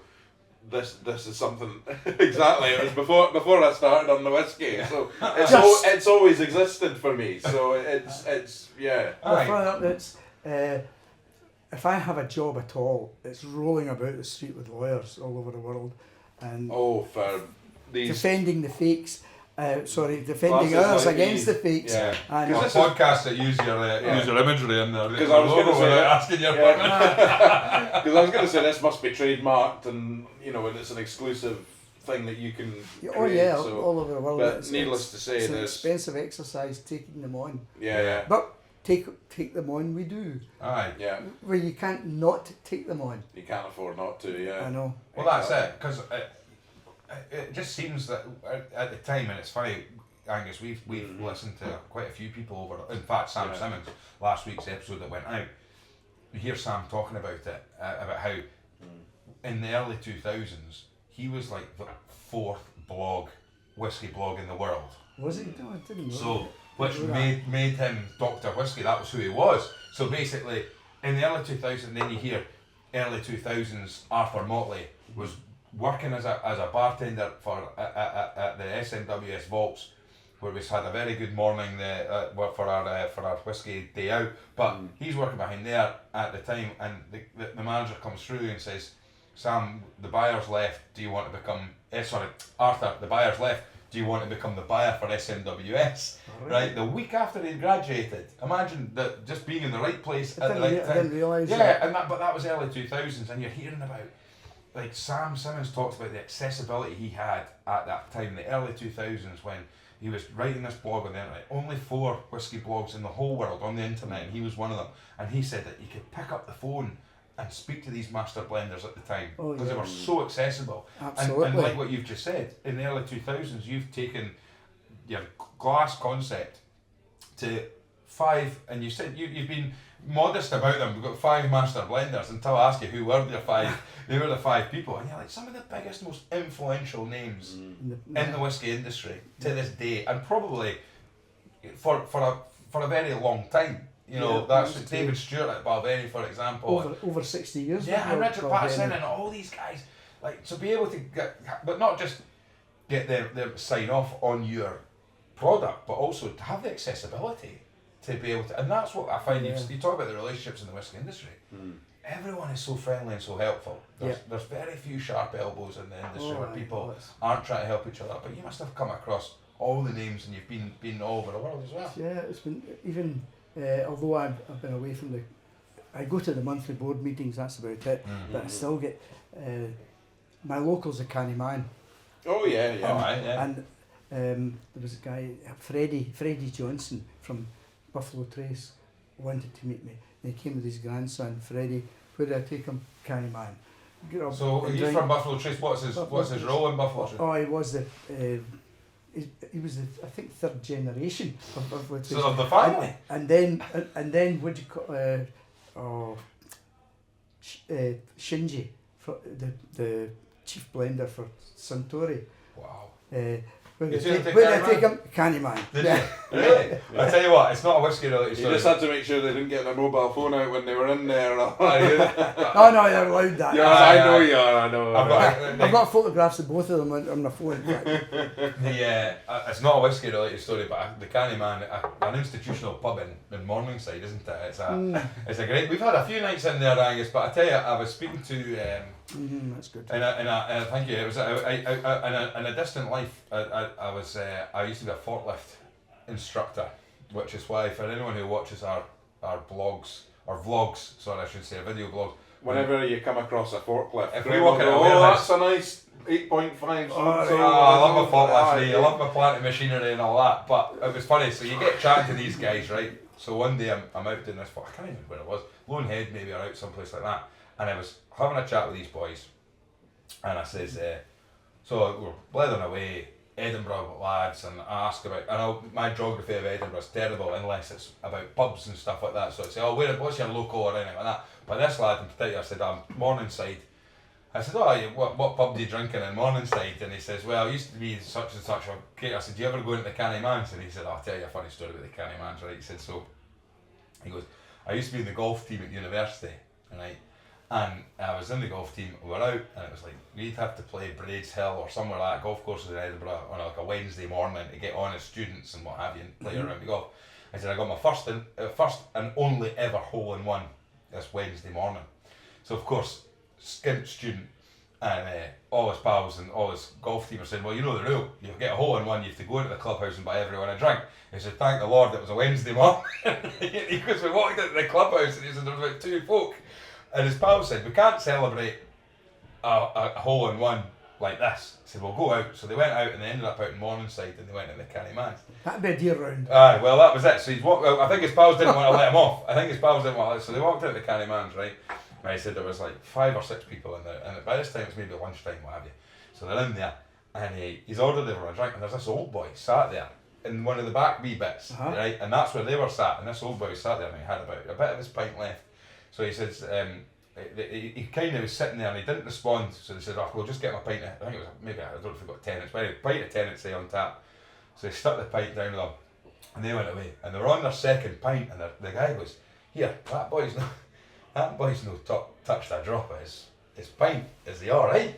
this is something exactly. It was before I started on the whiskey, so it's always existed for me. So it's yeah. Well, it's if I have a job at all, it's rolling about the street with lawyers all over the world, and for these defending the fakes. Defending Glasses others like against these. the fakes. Yeah. And because podcasts that use your imagery in there. Because I was going to say asking your because I was going to say this must be trademarked, and you know, and it's an exclusive thing that you can. Oh create, yeah, so, all over the world. But needless to say, it's an there's expensive exercise taking them on. Yeah. But take them on, we do. Aye. Yeah. Where you can't not take them on. You can't afford not to. Yeah. I know. Well, that's it. Because it just seems that at the time, and it's funny, Angus, we've listened to quite a few people over. In fact, Sam Simmons, last week's episode that went out, you hear Sam talking about it, about how in the early 2000s he was like the 4th whiskey blog in the world. Was he? No, I didn't know. So, which made him Dr. Whiskey. That was who he was. So basically, in the early 2000s, then you hear early 2000s Arthur Motley was working as a bartender at the SNWS Vaults, where we had a very good morning for our whiskey day out. But he's working behind there at the time, and the manager comes through and says, "Sam, the buyer's left. Do you want to become? Arthur, the buyer's left. Do you want to become the buyer for SNWS?" Right, the week after he graduated. Imagine that, just being in the right place at the right time. I didn't realise Yeah, that. and that was early 2000s, and you're hearing about, like, Sam Simmons talks about the accessibility he had at that time, the early 2000s, when he was writing this blog on the internet, only 4 whiskey blogs in the whole world on the internet, and he was one of them. And he said that he could pick up the phone and speak to these master blenders at the time because they were so accessible. Absolutely. And like what you've just said, in the early 2000s, you've taken your glass concept to 5, and you said you've been modest about them. We've got 5 master blenders until I ask you who were the 5. They were the 5 people, and you're like some of the biggest, most influential names in the whiskey industry to this day, and probably for a very long time. You know, that's David Stewart at Balvenie, for example. Over 60 years. Yeah, and Richard Patterson and all these guys. Like, to be able to get, but not just get their sign off on your product, but also to have the accessibility to be able to, and that's what I find. You talk about the relationships in the whiskey industry. Everyone is so friendly and so helpful. There's very few sharp elbows in the industry where people aren't trying to help each other. But you must have come across all the names, and you've been all over the world as well. Yeah, it's been even. Although I've been away from I go to the monthly board meetings. That's about it. But I still get my local's a canny man. Oh yeah. And there was a guy, Freddie Johnson from Buffalo Trace, wanted to meet me. And he came with his grandson, Freddie. Where did I take him? Canny man. So he's from Buffalo Trace. What's his role in Buffalo Trace? Oh, he was the. He was the, I think, 3rd generation of so of the family. And then what do you call Shinji, for the chief blender for Suntory. Wow. Where did I take him? Canny man. Did you? Really? I tell you what, it's not a whiskey related story. You just had to make sure they didn't get their mobile phone out when they were in there. No, they're allowed that. Yeah, I know you are. I know. I've got photographs of both of them on my phone. It's not a whiskey related story, but the Canny Man, an institutional pub in Morningside, isn't it? It's a great. We've had a few nights in there, Angus. But I tell you, I was speaking to. That's good. And thank you. It was in a distant life. I used to be a forklift instructor, which is why for anyone who watches our blogs or vlogs, sorry, I should say, video blogs. Whenever you come across a forklift, if we walk in a warehouse, that's a nice 8.5. I love my forklift. I love my plant and machinery and all that. But it was funny. So you get chatting to these guys, right? So one day I'm out doing this. I can't even remember where it was. Lone Head maybe, or out someplace like that. And I was having a chat with these boys, and I says, so we're bleeding away, Edinburgh lads, and I ask about, my geography of Edinburgh is terrible unless it's about pubs and stuff like that, so I'd say, what's your local or anything like that, but this lad in particular said, I'm Morningside. I said, what pub do you drinking in Morningside? And he says, well, it used to be such and such. I said, do you ever go into the Canny Mans? And he said, I'll tell you a funny story about the Canny Mans, right? He said, he goes, I used to be in the golf team at university, right? And I was in the golf team, we were out, and it was like, we'd have to play Braids Hill or somewhere like that, golf courses in Edinburgh, on like a Wednesday morning to get on as students and what have you, and play around the golf. I said, I got my first and only ever hole-in-one this Wednesday morning. So of course, skint student, and all his pals and all his golf team are saying, well, you know the rule, you get a hole-in-one, you have to go into the clubhouse and buy everyone a drink. He said, thank the Lord it was a Wednesday morning. Because we walked into the clubhouse and he said, there was about 2 folk. And his pal said, we can't celebrate a hole-in-one like this. He said, we'll go out. So they went out and they ended up out in Morningside and they went to the Canny Mans. That'd be a deer round. Well, that was it. So he's walked out. I think his pals didn't want to let him off. So they walked out to the Canny Mans, right? And he said there was like 5 or 6 people in there. And by this time it's maybe lunchtime, what have you. So they're in there and he's ordered everyone a drink. And there's this old boy sat there in one of the back wee bits, right? And that's where they were sat. And this old boy sat there and he had about a bit of his pint left. So he says, he kind of was sitting there and he didn't respond. So they said, we'll just get my pint. I think it was maybe, I don't know if we got tenants, but anyway, pint of tenants say on tap. So they stuck the pint down with them and they went away. And they were on their second pint and the guy goes, here, that boy's no touched a drop of his pint. Is he alright?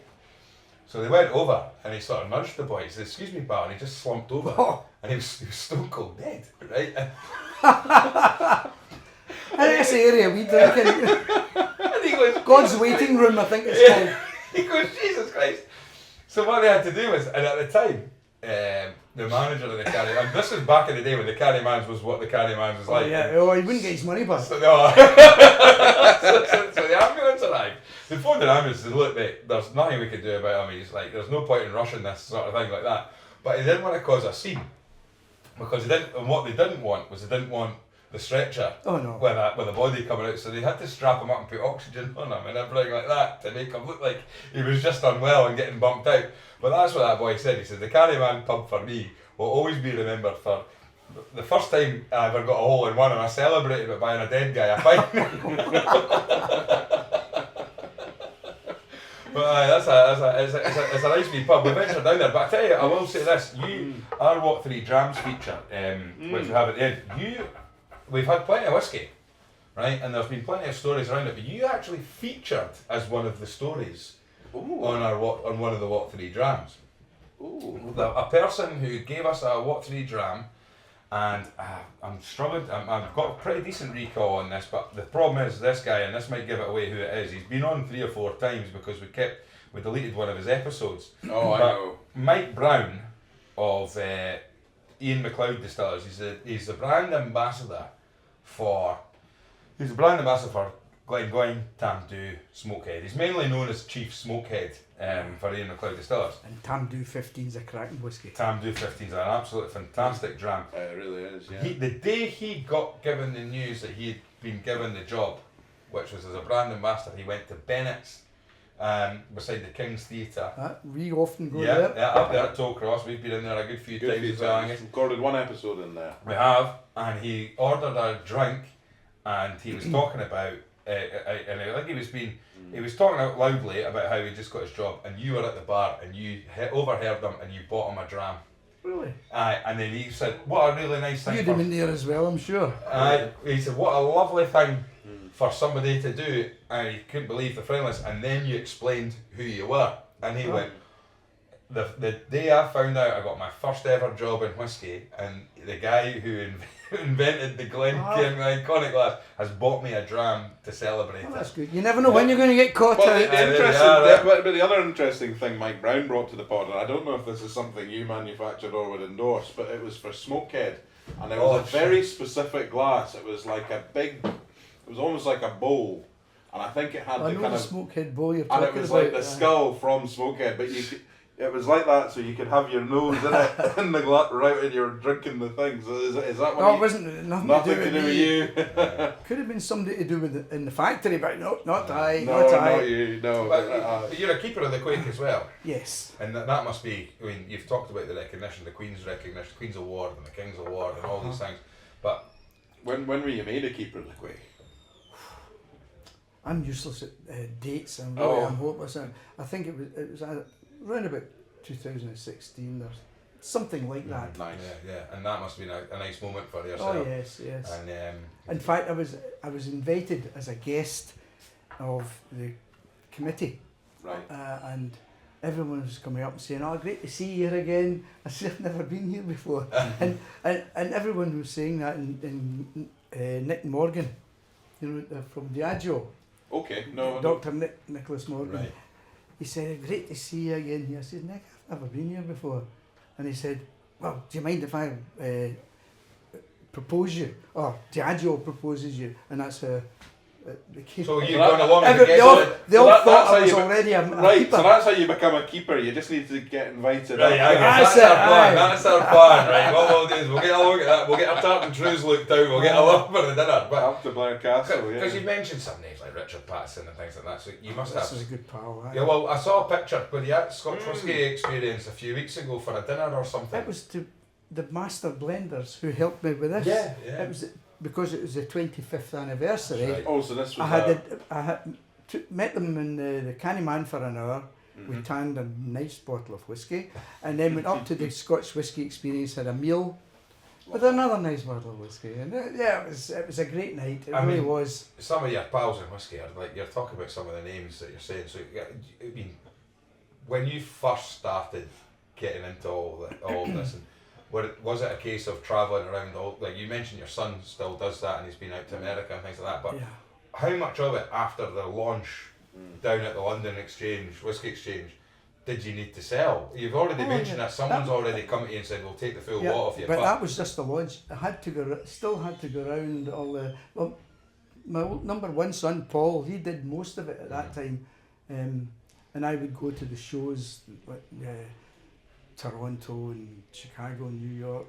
So they went over and he sort of nudged the boy. He said, excuse me, pal, and he just slumped over. And he was stone cold dead, right? In this area we drinking. And he goes, God's waiting room, I think it's called. He goes, Jesus Christ. So what they had to do was, and at the time, the manager of the Canny, and this was back in the day when the Canny Mans was what the Canny Mans was like. Yeah, he wouldn't get his money back. So, no. so the ambulance arrived. They phoned the ambulance and said, look mate, there's nothing we can do about him. He's like, there's no point in rushing this sort of thing like that. But he didn't want to cause a scene. because they didn't. And what they didn't want was they didn't want the stretcher Oh no. with a body coming out, so they had to strap him up and put oxygen on him and everything like that to make him look like he was just unwell and getting bumped out. But that's what that boy said. He said the Carryman pub for me will always be remembered for the first time I ever got a hole in one, and I celebrated it buying a dead guy a pint. But it's a nice wee pub. We ventured down there, but I tell you, I will say this: our What 3 Drams feature, which we have at the end, we've had plenty of whiskey, right? And there's been plenty of stories around it, but you actually featured as one of the stories on one of the What 3 Drams. A person who gave us a What 3 Dram, and I'm struggling. I've got a pretty decent recall on this, but the problem is this guy, and this might give it away who it is. He's been on 3 or 4 times because we deleted one of his episodes. Oh, I know. Mike Brown of Ian MacLeod Distillers. He's the brand ambassador for Glencairn Tamdhu Smokehead. He's mainly known as Chief Smokehead for Ian MacLeod Distillers. And Tamdhu 15's a cracking whiskey. Tamdhu 15's an absolutely fantastic dram. It really is, yeah. The day he got given the news that he had been given the job, which was as a brand ambassador, he went to Bennett's beside the King's Theatre. We often go there. Yeah, up there at Tollcross. We've been in there a good few times as well, Angus. Recorded one episode in there. We have, and he ordered a drink, and he was talking about, and I think he was talking out loudly about how he just got his job, and you were at the bar, and you overheard him, and you bought him a dram. Really? And then he said, "What a really nice thing." You'd have been there as well, I'm sure. He said, "What a lovely thing for somebody to do," and he couldn't believe the friendliness. And then you explained who you were, and he went, the day I found out I got my first ever job in whiskey, and the guy who invented the Glencairn Glass has bought me a dram to celebrate That's it. good. You never know when you're going to get caught But out. the other interesting thing Mike Brown brought to the pod, and I don't know if this is something you manufactured or would endorse, but it was for Smokehead, and it was a very specific glass. It was like it was almost like a bowl, and I think it had I the know kind the of, Smokehead bowl you're and talking it was about. like the skull from Smokehead, but it was like that, so you could have your nose in it in the glass right when you're drinking the thing. So is that what? No, it wasn't nothing nothing to do with you. Could have been somebody to do with it in the factory, but no, not I. No, not I. not you. No. But you're a keeper of the Quake as well. Yes. And that must be, I mean, you've talked about the recognition, the Queen's recognition, the Queen's Award and the King's Award and all these things. But when were you made a keeper of the Quake? I'm useless at dates. I'm hopeless. I think it was around about 2016 or something like that. Nice. Yeah, and that must have been a nice moment for yourself. Oh yes. And in fact, I was invited as a guest of the committee, Right. and everyone was coming up and saying, "Oh, great to see you here again." I said, "I've never been here before," and everyone was saying that. In Nick Morgan, from Diageo. Okay. No. Dr. Nicholas Morgan. Right. He said, "Great to see you again here." I said, "Nick, I've never been here before." And he said, "Well, do you mind if I propose you? Or Diageo proposes you?" And that's the keeper. So you've gone along with the They guest. all that's thought how I was you already a Right. keeper. So that's how you become a keeper. You just need to get invited. Right, up. that's our plan. That's our plan, right? What we'll do is we'll get a look at that. We'll get our tartan trews looked out. We'll get a look for the dinner. But Up to Blair Castle. Yeah. because you've mentioned some names like Richard Patterson and things like that, so you must This have. is a good pal. Right? Yeah, well, I saw a picture with the Scotch Whisky experience a few weeks ago for a dinner or something. It was to the master blenders who helped me with this. Yeah. It was because it was the 25th anniversary. Right. Oh, so this was. I had met them in the Cannyman for an hour. We tanned a nice bottle of whiskey, and then went up to the Scotch Whisky Experience, had a meal with another nice bottle of whiskey, and it was a great night. It really was. Some of your pals in whiskey are like, you're talking about some of the names that you're saying. So I mean, when you first started getting into all of this, and was it a case of travelling around like you mentioned your son still does that and he's been out to America and things like that, but Yeah. how much of it after the launch down at the London Whisky Exchange did you need to sell? You've already mentioned that someone's already come to you and said we'll take the full lot off you. But that was just the launch. I had to still had to go around all the. Well, my number one son Paul, he did most of it at that time, and I would go to the shows. Toronto and Chicago and New York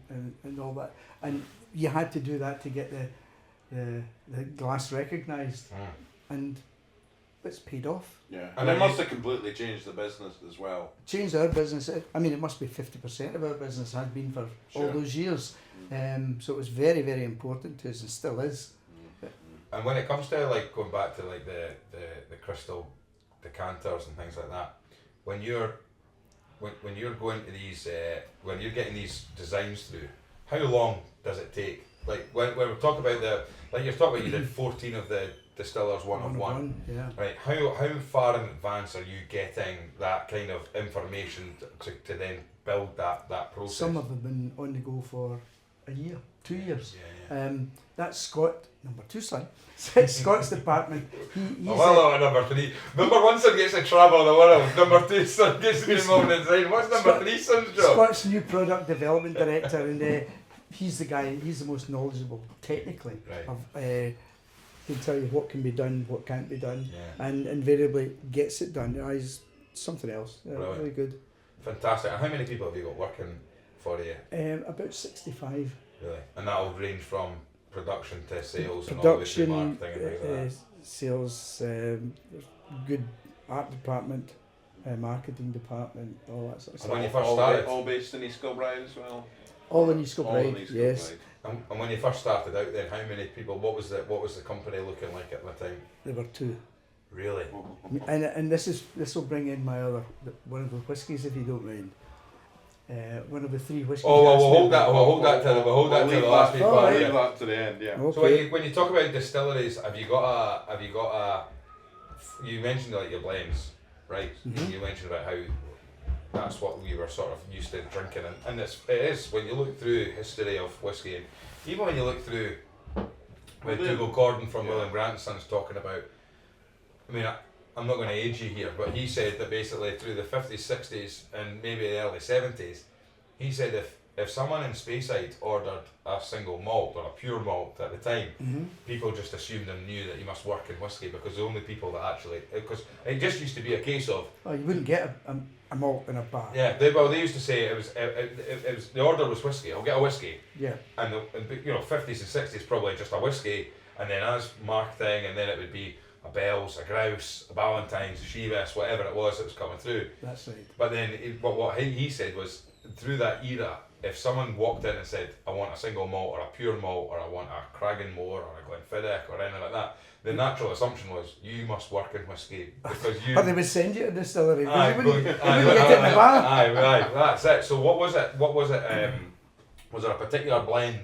and all that. And you had to do that to get the glass recognised. And it's paid off. Yeah, and it must have completely changed the business as well. Changed our business. I mean, it must be 50% of our business has been for all those years. So it was very, very important to us and still is. And when it comes to like going back to like the crystal decanters and things like that, when you're going to these when you're getting these designs through, how long does it take? Like when we talk about you're talking about you did 14 of the distillers one of one. Yeah. Right. How far in advance are you getting that kind of information to then build that process? Some of them have been on the go for a year, 2 years. Yeah. That's Scott, number 2 son. Scott's department. He's number 3. Number 1 son gets to travel the world. Number 2 son gets to do more design. What's number 3 son's job? Scott's new product development director, and he's the guy. He's the most knowledgeable technically. Right. He'll tell you what can be done, what can't be done, Yeah. and invariably gets it done. He's something else. Really good. Fantastic. And how many people have you got working for you? About 65. Really? And that'll range from production to sales and obviously marketing and things like that. Sales, good art department, marketing department, all that sort of And stuff. when you first started, all based in East Kilbride as well. All in East All Kilbride, in East yes. Kilbride. and when you first started out, then how many people? What was the company looking like at the time? There were 2. Really? And this will bring in my one of the whiskies, if you don't mind. One of the 3 whiskies. Oh, well, we'll hold that to the last week. We'll Yeah. leave that to the end. Yeah. Okay. So when you talk about distilleries, have you got a? You mentioned like your blends, right? Mhm. You mentioned about how that's what we were sort of used to drinking, and it is when you look through history of whiskey, and even when you look through when Dougal Gordon from William Grant and Sons talking about. I mean, I'm not going to age you here, but he said that basically through the 50s, 60s, and maybe the early 70s, he said if someone in Speyside ordered a single malt or a pure malt at the time, people just assumed and knew that you must work in whiskey because the only people that actually, because it just used to be a case of. Oh, you wouldn't get a malt in a bar. Yeah, they used to say it was the order was whiskey. I'll get a whiskey. Yeah. And 50s and 60s probably just a whiskey, and then as marketing, and then it would be a Bell's, a Grouse, a Ballantine's, a Chivas, whatever it was that was coming through. That's right. But then what he said was through that era, if someone walked in and said, I want a single malt or a pure malt or I want a Cragganmore or a Glenfiddich or anything like that, the natural assumption was you must work in whiskey because you. But they would send you to the distillery. Aye, You wouldn't get aye, it in the bar. Aye, that's it. So what was it? Was there a particular blend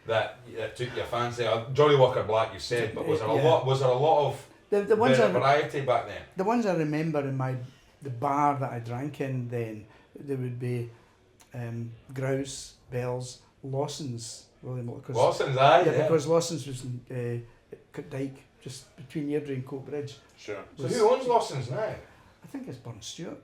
that took your fancy? Johnny Walker Black, you said, but was there a lot? Was there a lot of The ones variety back then? The ones I remember in the bar that I drank in then, there would be Grouse, Bell's, Lawson's. Lawson's, aye. Yeah, because Lawson's was in Cootdyke, just between Airdrie and Coatbridge. Sure. So who owns Lawson's now? I think it's Burn Stewart.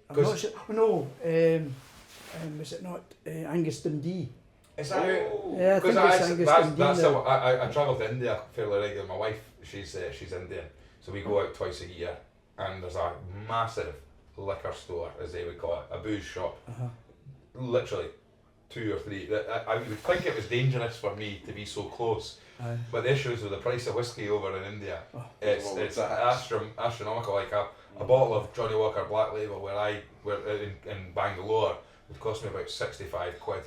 I'm 'Cause- not sure. Oh, no, is it not Angus Dundee? Is that Yeah, I think it's Angus Dundee. I travel to India fairly regularly. My wife, she's Indian, so we go out twice a year, and there's a massive liquor store, as they would call it, a booze shop. Literally 2 or 3. I would think it was dangerous for me to be so close. Aye. But the issue is with the price of whiskey over in India, Oh. it's astronomical. Like a bottle of Johnny Walker Black Label where in Bangalore would cost me about 65 quid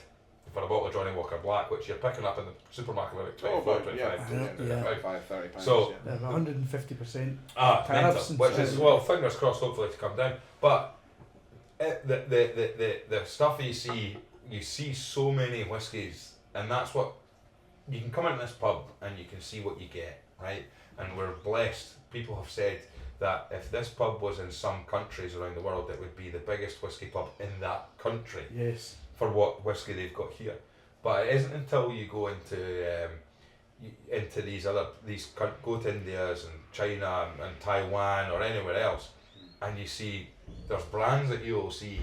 for a bottle of Johnny Walker Black, which you're picking up in the supermarket about 24, 25. Yeah. 25, £30. So- yeah. 150%. Tariffs, Tariffs and which is stuff. well, fingers crossed, hopefully to come down. But the stuff you see so many whiskies, and that's what you can come into this pub and you can see what you get, right? And we're blessed. People have said that if this pub was in some countries around the world, it would be the biggest whiskey pub in that country Yes. for what whiskey they've got here. But it isn't until you go into go to India's and China and Taiwan or anywhere else, and you see there's brands that you'll see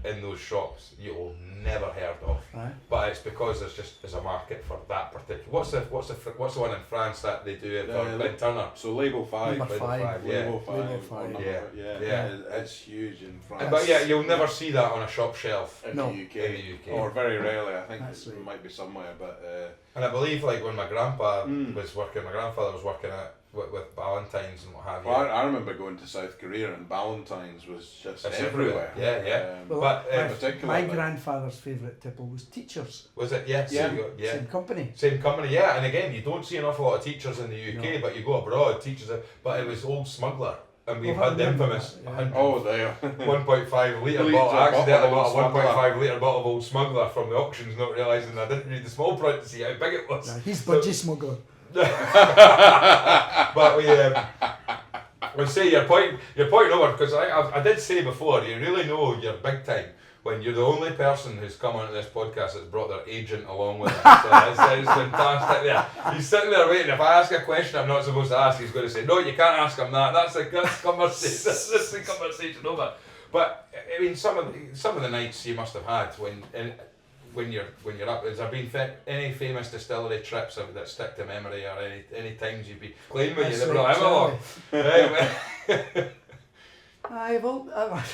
in those shops you'll never heard of. Aye. But it's because there's a market for that particular. What's the one in France that they do it for Ben Turner? So Label 5. Number 5. Label 5. Label 5. Yeah. It's huge in France. But yeah, you'll never see that on a shop shelf in No. the UK. in the UK. Or very rarely. I think That's it right. might be somewhere, but And I believe like when my grandfather was working with Valentine's and what have you. well, I remember going to South Korea and Valentine's was just It's everywhere. Yeah. Well, But in particular, my like- grandfather's favourite tipple was Teachers. was it? Yes. Yeah. Same company. Same company, yeah. And again, you don't see an awful lot of teachers in the UK, No. but you go abroad, teachers. But it was Old Smuggler, and we've Oh, I had the remember infamous that, yeah. 100 Oh, there. 1.5 litre Litre bottle. I accidentally bottle of got a Old 1.5 litre bottle of Old Smuggler from the auctions, not realising I didn't read the small print to see how big it was. Nah, he's budgie smuggler. But we'll say your point over, because I did say before, you really know you're big time when you're the only person who's come onto this podcast that's brought their agent along with them. So it's fantastic there. He's sitting there waiting. If I ask a question I'm not supposed to ask, he's going to say, no, you can't ask him that. That's conversation. That's the conversation over. But I mean, some of the nights you must have had when you're up. Has there been any famous distillery trips that stick to memory, or any times you've been playing with you that brought him along? Right.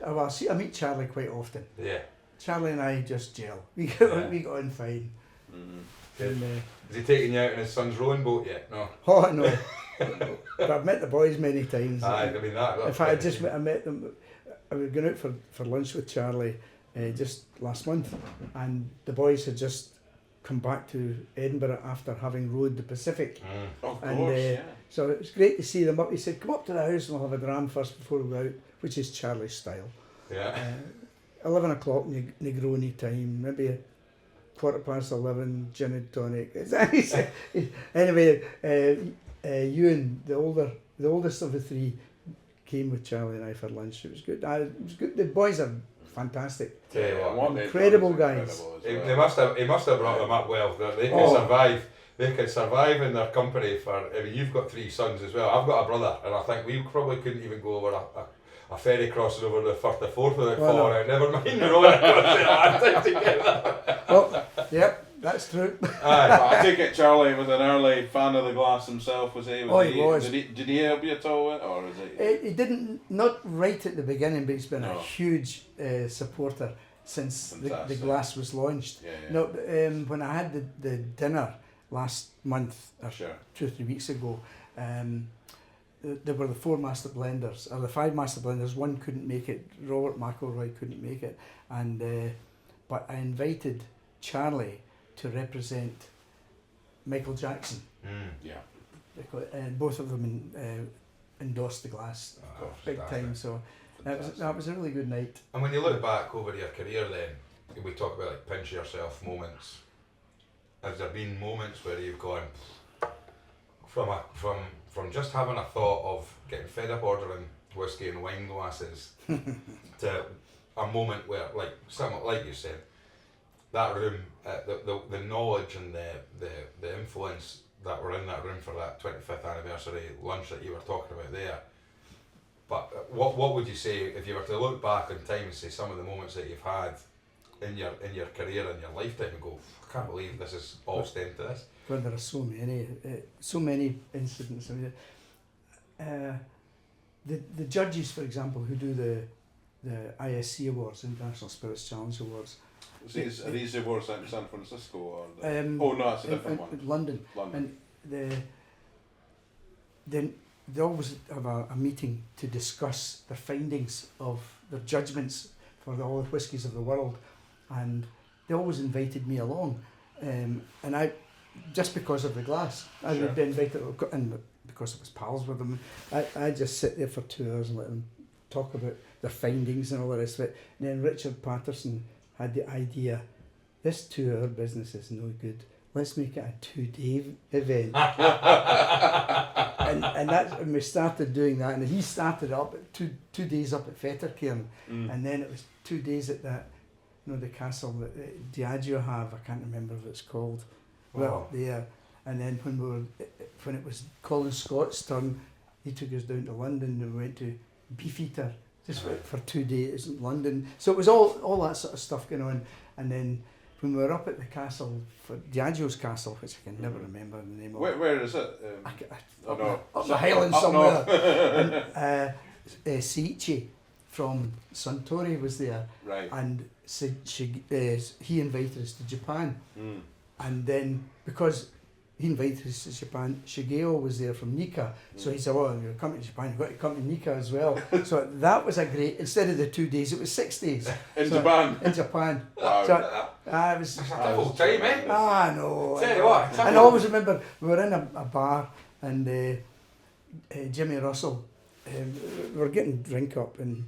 I meet Charlie quite often. Yeah. Charlie and I just gel. We got on fine. Mm-hmm. And, Is he taking you out in his son's rowing boat yet? No. oh no, but I've met the boys many times. Aye, I mean that. In fact, I met them. I was going out for lunch with Charlie just last month, and the boys had just come back to Edinburgh after having rowed the Pacific. Of And, course, yeah. So it was great to see them up. He said, "Come up to the house and we'll have a dram first before we go out," which is Charlie's style. Yeah. 11 o'clock Negroni time, maybe 11:15 gin and tonic. Anyway, Ewan, the oldest of the three, came with Charlie and I for lunch. It was good. It was good. The boys are fantastic. Tell you what, Incredible guys. as well. he must have brought them up well. They can survive. They can survive in their company for. I mean, you've got 3 sons as well. I've got a brother, and I think we probably couldn't even go over a ferry crossing over the first or fourth without falling out. Never mind rowing across the Atlantic together. Well, yep, that's true. Aye. I take it Charlie was an early fan of the glass himself, was he? He was. Did he help you at all, or is it? He didn't, not right at the beginning, but he's been a No. huge supporter since the Fantastic. glass was launched. Yeah. No, when I had the dinner last month, or Sure. 2 or 3 weeks ago, there were the 4 master blenders, or the 5 master blenders. One couldn't make it. Robert McElroy couldn't make it, and but I invited Charlie to represent Michael Jackson, Yeah. and both of them endorsed the glass Of course, big that's time. it. So that was a really good night. And when you look back over your career, then we talk about like pinch yourself moments. Has there been moments where you've gone from just having a thought of getting fed up ordering whiskey and wine glasses to a moment where, like something like you said, that room, the knowledge and the influence that were in that room for that 25th anniversary lunch that you were talking about there. But what would you say if you were to look back in time and say some of the moments that you've had in your career and your lifetime and go, I can't believe this is all stemmed to this. Well, there are so many incidents. I mean, the judges, for example, who do the ISC awards, International Spirits Challenge Awards. Are these awards out in San Francisco or? Oh no, it's a different one. London. London. And they always have a meeting to discuss their findings of their judgments for all the whiskies of the world, and they always invited me along, and I, just because of the glass, I would be invited, and because I was pals with them, I just sit there for 2 hours and let them talk about their findings and all the rest of it. And then Richard Patterson had the idea, this 2-hour business is no good. Let's make it a 2-day event. and we started doing that, and he started up at two days up at Fettercairn, and then it was 2 days at that, the castle that Diageo have. I can't remember what it's called. Well, there, and then when it was Colin Scott's turn, he took us down to London and we went to Beefeater just for 2 days in London. So it was all that sort of stuff going on. And then when we were up at the castle, for Diageo's castle, which I can never remember the name of. Where is it? Up the Highlands somewhere. And Seiichi from Suntory was there. Right. And he invited us to Japan. And then, because he invited us to Japan, Shigeo was there from Nika. So he said, "Oh, you're coming to Japan, you've got to come to Nika as well." So that was a great, instead of the 2 days, it was 6 days. In Japan? In Japan. Wow. So it was... That's a full time, eh? No. Tell you what. And I always remember, we were in a bar, and Jimmy Russell, we were getting drink up, and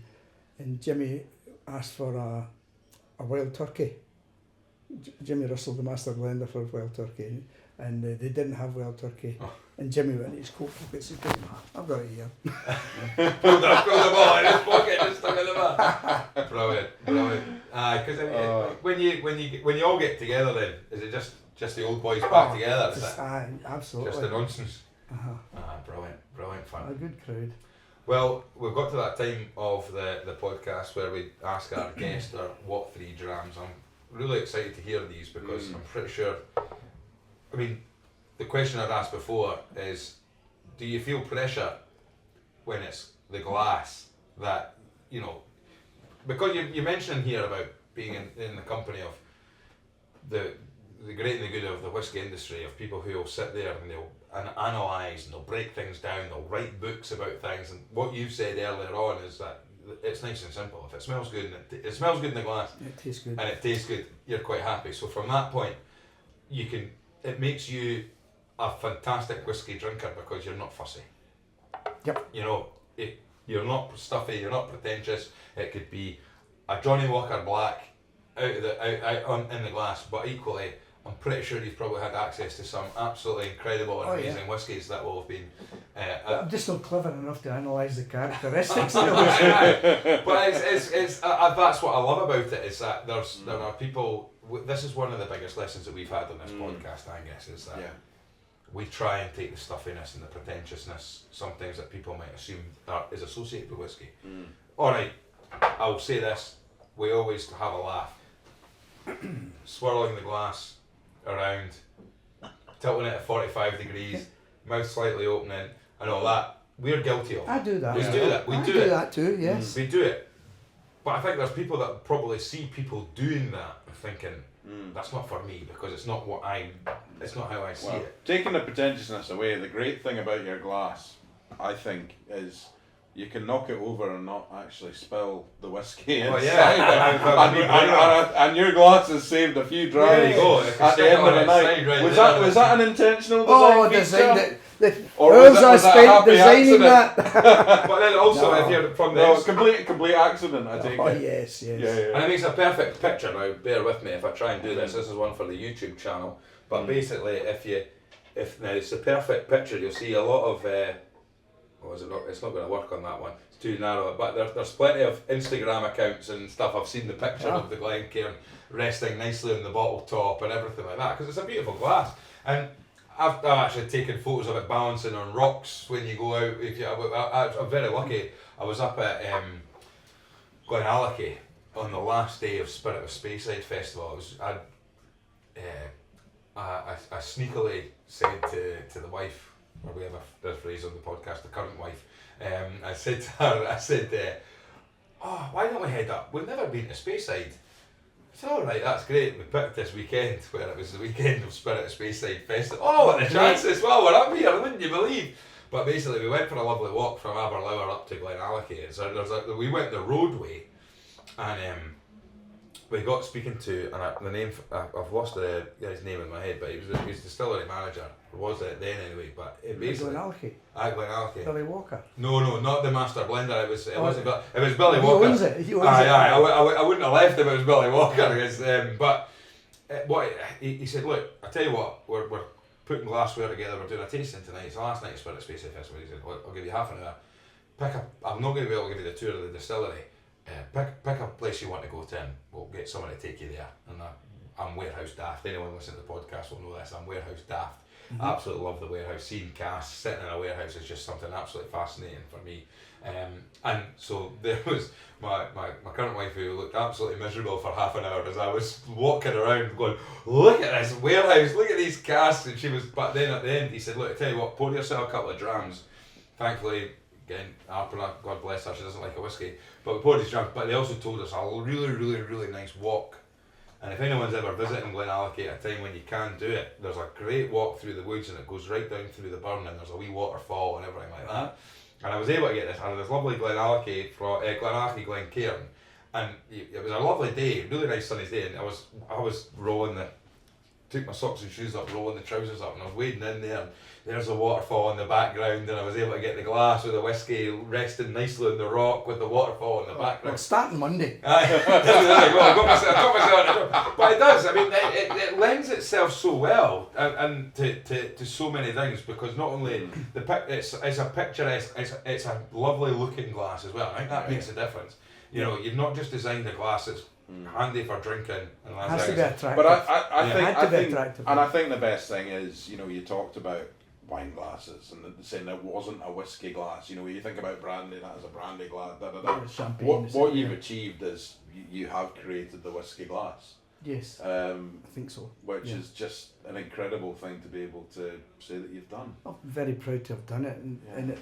Jimmy asked for a wild turkey. Jimmy Russell, the master blender for wild turkey, and they didn't have wild turkey. And Jimmy went in his coat pockets and said, "I've got it here." Pulled the ball in his pocket and stuck it in the bar. Brilliant. Because when you all get together, then is it just the old boys back together? Absolutely. Just the nonsense. Brilliant fun. A good crowd. Well, we've got to that time of the podcast where we ask our guest what 3 drams. I'm really excited to hear these because I'm pretty sure. I mean, the question I'd asked before is, do you feel pressure when it's the glass that, because you mentioned here about being in the company of the great and the good of the whisky industry, of people who will sit there and they'll analyse and they'll break things down, they'll write books about things, and what you've said earlier on is that it's nice and simple. If it smells good and it smells good in the glass, it tastes good, and it tastes good, you're quite happy. So from that point, it makes you a fantastic whisky drinker because you're not fussy. Yep. You're not stuffy, you're not pretentious. It could be a Johnny Walker Black in the glass, but equally, I'm pretty sure you've probably had access to some absolutely incredible and amazing whiskies that will have been. I'm just not clever enough to analyse the characteristics. But it's that's what I love about it, is that there are people. This is one of the biggest lessons that we've had on this podcast, Angus, is that we try and take the stuffiness and the pretentiousness sometimes that people might assume is associated with whiskey. Alright, I'll say this, we always have a laugh. Swirling the glass around, tilting it at 45 degrees, mouth slightly opening, and all that. We're guilty of it. I do that. We do that. I do that too, yes. We do it. But I think there's people that probably see people doing that and thinking, that's not for me because it's not it's not how I see it. Taking the pretentiousness away, the great thing about your glass, I think, is you can knock it over and not actually spill the whiskey inside. And your glass has saved a few drams at the end of the night. Was that an intentional design feature? Or was that a happy designing accident? that? But then also, if you're from the complete accident, I take it. Yes. Yeah. And it makes a perfect picture. Now, bear with me if I try and do this. This is one for the YouTube channel. But basically, if now it's the perfect picture, you'll see a lot of. It's not going to work on that one. It's too narrow. But there's plenty of Instagram accounts and stuff. I've seen the picture of the Glencairn resting nicely on the bottle top and everything like that, because it's a beautiful glass. And I've actually taken photos of it balancing on rocks when you go out. I'm very lucky. I was up at Glenalachie on the last day of Spirit of Speyside Festival. I sneakily said to the wife, or we have this phrase on the podcast, the current wife, I said to her, why don't we head up? We've never been to Speyside. I said, alright, that's great. We picked this weekend where it was the weekend of Spirit of Speyside Festival. Oh, what the chances? Well, we're up here, wouldn't you believe? But basically, we went for a lovely walk from Aberlour up to Glenalachie. And so we went the roadway, and we got speaking to, and I've lost the guy's name in my head, but he was the distillery manager. Was it then anyway? But it basically Glenalachie. Glenalachie. Billy Walker. No, not the master blender. It was Billy Walker. He owns it. I wouldn't have left if it was Billy Walker. But what he said, look, I tell you what, we're putting glassware together. We're doing a tasting tonight. It's the last night of Spirit of Speyside Festival. He said, look, I'll give you half an hour. I'm not going to be able to give you the tour of the distillery. Pick a place you want to go to, and we'll get someone to take you there. And I'm warehouse daft. Anyone listening to the podcast will know this. I'm warehouse daft. Absolutely love the warehouse. Seeing casks sitting in a warehouse is just something absolutely fascinating for me. And so there was my current wife, who looked absolutely miserable for half an hour as I was walking around going, look at this warehouse, look at these casks, and she was, but then at the end he said, look, I tell you what, pour yourself a couple of drams. Thankfully, again, Arpana, God bless her, she doesn't like a whiskey, but we poured these drams, but they also told us a really nice walk. And if anyone's ever visiting Glenalloch at a time when you can do it, there's a great walk through the woods and it goes right down through the burn and there's a wee waterfall and everything like that. And I was able to get this, and this lovely Glenalloch from Glencairn, and it was a lovely day, really nice sunny day, and I was took my socks and shoes up, rolling the trousers up, and I was wading in there, and there's a waterfall in the background, and I was able to get the glass with the whiskey resting nicely on the rock with the waterfall in the background. Well, starting Monday. Well, I got myself, but it does. I mean, it lends itself so well, and to so many things, because not only it's a picturesque, it's a lovely looking glass as well. I think that makes a difference. You know, you've not just designed a glass that's handy for drinking. And It has to be attractive. But I think, attractive. and I think the best thing is, you know, you talked about wine glasses and saying it wasn't a whiskey glass. You know, when you think about brandy, that is a brandy glass. Champagne. What you've achieved is you have created the whiskey glass. Yes, I think so. Which is just an incredible thing to be able to say that you've done. I'm very proud to have done it, and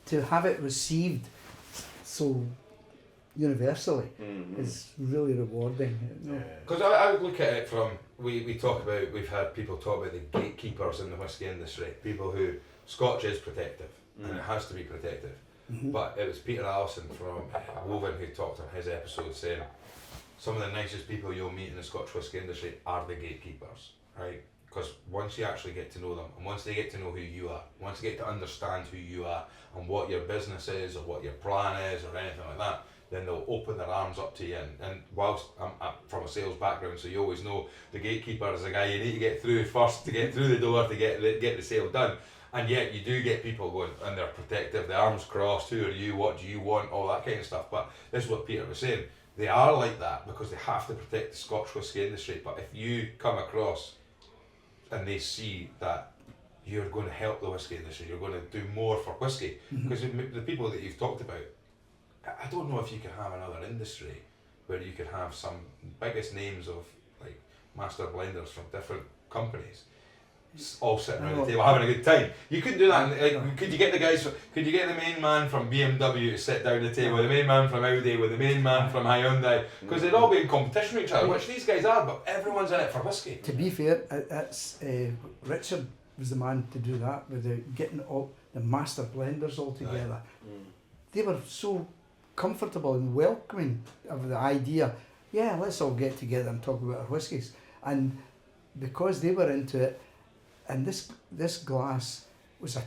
to have it received so universally is really rewarding. Because I would look at it from, we've had people talk about the gatekeepers in the whisky industry, people who, Scotch is protective, and it has to be protective. But it was Peter Allison from Woven who talked on his episode saying, some of the nicest people you'll meet in the Scotch whisky industry are the gatekeepers, right? Because once you actually get to know them, and once they get to know who you are, once they get to understand who you are, and what your business is, or what your plan is, or anything like that, then they'll open their arms up to you. And whilst I'm from a sales background, so you always know the gatekeeper is the guy you need to get through first, to get through the door, to get the sale done. And yet you do get people going, and they're protective, the arms crossed, who are you, what do you want, all that kind of stuff. But this is what Peter was saying, they are like that because they have to protect the Scotch whisky industry. But if you come across and they see that you're going to help the whisky industry, you're going to do more for whisky, because the people that you've talked about, I don't know if you could have another industry where you could have some biggest names of like master blenders from different companies all sitting around the table having a good time. You couldn't do that. Could you get the main man from BMW to sit down the table, with the main man from Audi, with the main man from Hyundai, because they'd all be in competition with each other, which these guys are, but everyone's in it for whiskey. To be fair, Richard was the man to do that, with getting all the master blenders all together. They were so comfortable and welcoming of the idea, let's all get together and talk about our whiskies. And because they were into it, and this glass was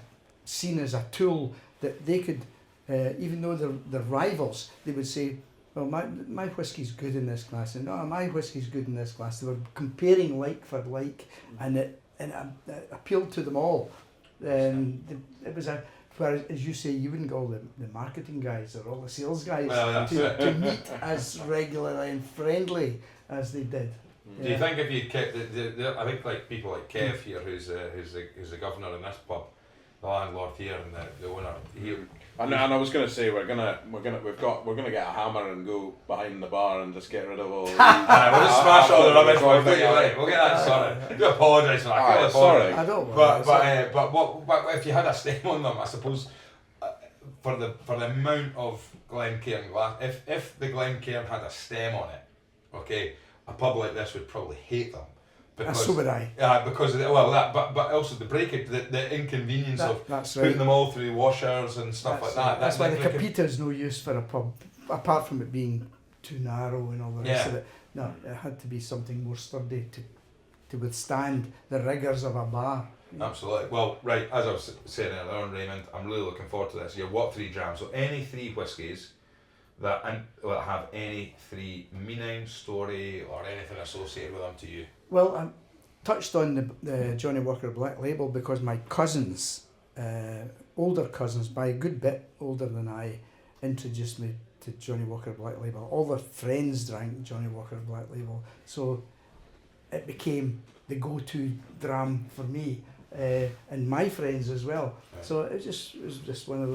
seen as a tool that they could, even though they're rivals, they would say, well, my whiskey's good in this glass, and my whiskey's good in this glass. They were comparing like for like, and it appealed to them all. It was whereas, as you say, you wouldn't get all the marketing guys or all the sales guys to meet as regularly and friendly as they did. Do you think if you kept I think like people like Kev here, who's the governor in this pub, the landlord here, and the owner here. And I was going to say we're gonna get a hammer and go behind the bar and just get rid of all. We'll just smash all the rubbish. We'll get that sorted. I do apologise for that. Sorry. I don't. But if you had a stem on them, I suppose for the amount of Glencairn Glass, if the Glencairn had a stem on it, okay, a pub like this would probably hate them. So would I. Because of but also the breakage, the inconvenience of putting them all through washers and stuff like that. That's why the Capita is no use for a pub, apart from it being too narrow and all the rest of it. No, it had to be something more sturdy to withstand the rigours of a bar. Absolutely. Well, right, as I was saying earlier on, Raymond, I'm really looking forward to this. You've got 3 drams, so any 3 whiskies that have any 3 meaning, story, or anything associated with them to you. Well, I touched on the Johnny Walker Black Label because my cousins, older cousins, by a good bit older than I, introduced me to Johnny Walker Black Label. All their friends drank Johnny Walker Black Label, so it became the go-to dram for me. and my friends as well. Right. So it was just one of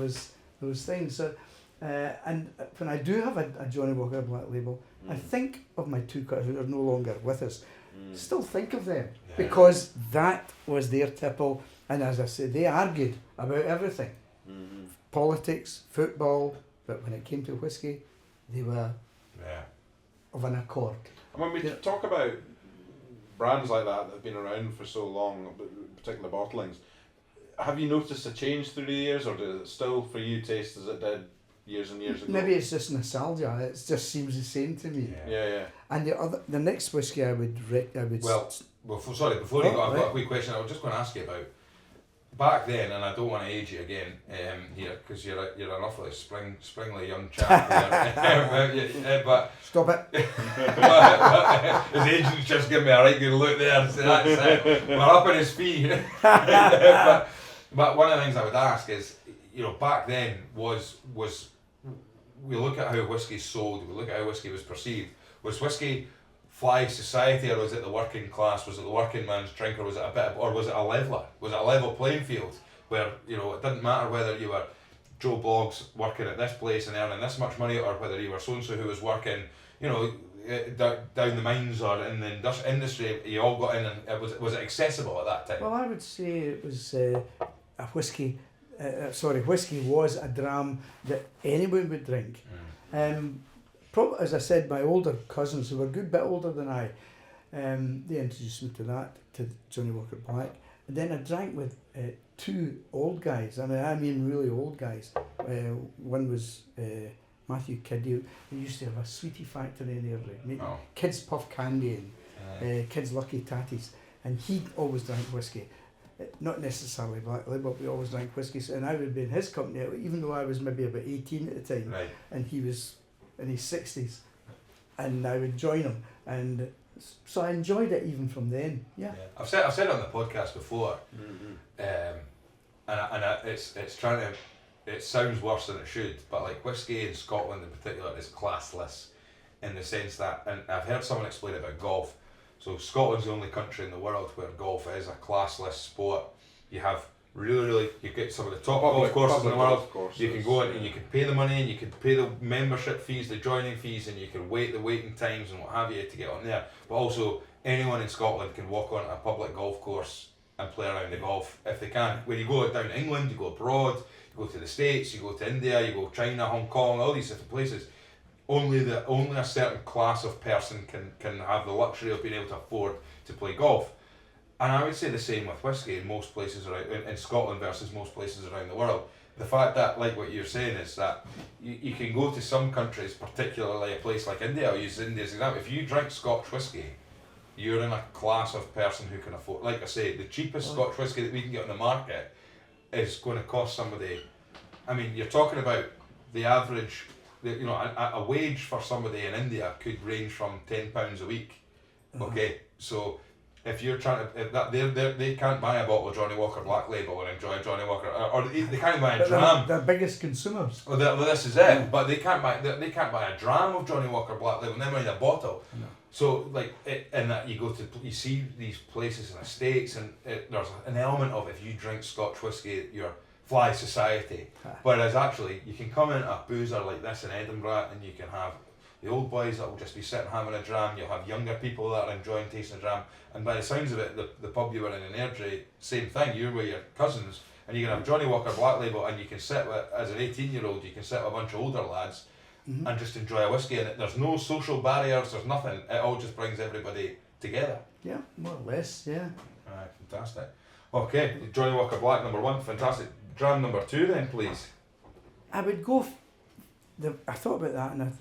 those things. So, and when I do have a Johnny Walker Black Label, I think of my two customers who are no longer with us. Still think of them because that was their tipple, and as I said, they argued about everything, politics, football, but when it came to whiskey, they were of an accord. And when we talk about brands like that have been around for so long, particular bottlings, have you noticed a change through the years, or does it still for you taste as it did years and years ago? Maybe it's just nostalgia. It just seems the same to me. Yeah. And the next whiskey I would Before you go, I've got a quick question. I was just going to ask you about back then, and I don't want to age you again here because you're an awfully springly young chap here. But stop it. His agent's just giving me a right good look there. So that's we're up in his fee. But one of the things I would ask is, back then was we look at how whiskey sold, we look at how whiskey was perceived. Was whiskey fly society, or was it the working class? Was it the working man's drink, or was it or was it a leveler? Was it a level playing field where it didn't matter whether you were Joe Bloggs working at this place and earning this much money, or whether you were so and so who was working, down the mines or in the industry. You all got in, and was it accessible at that time? Well, I would say it was a whiskey. Whiskey was a dram that anyone would drink. Probably, as I said, my older cousins, who were a good bit older than I, they introduced me to Johnny Walker Black. And then I drank with two old guys. I mean really old guys. One was Matthew Kidd. He used to have a sweetie factory in there, making kids puff candy and kids lucky tatties. And he always drank whiskey. Not necessarily Black Label, but we always drank whiskey. And I would be in his company, even though I was maybe about 18 at the time. Right. And he was in his 60s, and I would join him, and so I enjoyed it even from then. Yeah. I've said it on the podcast before, and it's trying to. It sounds worse than it should, but like whiskey in Scotland in particular is classless, in the sense that, and I've heard someone explain about golf. So Scotland's the only country in the world where golf is a classless sport. You have you get some of the top golf courses in the world. You can go in and you can pay the money, and you can pay the membership fees, the joining fees, and you can wait the waiting times and what have you to get on there. But also, anyone in Scotland can walk on a public golf course and play around the golf if they can. When you go down to England, you go abroad, you go to the States, you go to India, you go China, Hong Kong, all these different places. Only a certain class of person can have the luxury of being able to afford to play golf. And I would say the same with whiskey in most places around in Scotland versus most places around the world. The fact that, like what you're saying, is that you can go to some countries, particularly a place like India. I'll use India as an example. If you drink Scotch whiskey, you're in a class of person who can afford. Like I say, the cheapest Scotch whiskey that we can get on the market is going to cost somebody. I mean, you're talking about the average. A wage for somebody in India could range from £10 a week. Okay, so. If you're trying to, they can't buy a bottle of Johnny Walker Black Label and enjoy Johnny Walker, or they can't buy a dram. They're biggest consumers. Well, this is it. But they can't buy a dram of Johnny Walker Black Label. Never mind a bottle. No. So in that you see these places in the States, and there's an element of, if you drink Scotch whiskey, you're fly society. Whereas actually, you can come into a boozer like this in Edinburgh, and you can have the old boys that will just be sitting having a dram. You'll have younger people that are enjoying tasting a dram. And by the sounds of it, the pub you were in Airdrie, same thing. You're with your cousins, and you can have Johnny Walker Black Label, and you can sit with, as an 18-year-old, you can sit with a bunch of older lads and just enjoy a whiskey. And there's no social barriers. There's nothing. It all just brings everybody together. Yeah, more or less. Yeah. Alright, fantastic. Okay, Johnny Walker Black #1, fantastic. Dram #2 then, please. I would go. I thought about that, and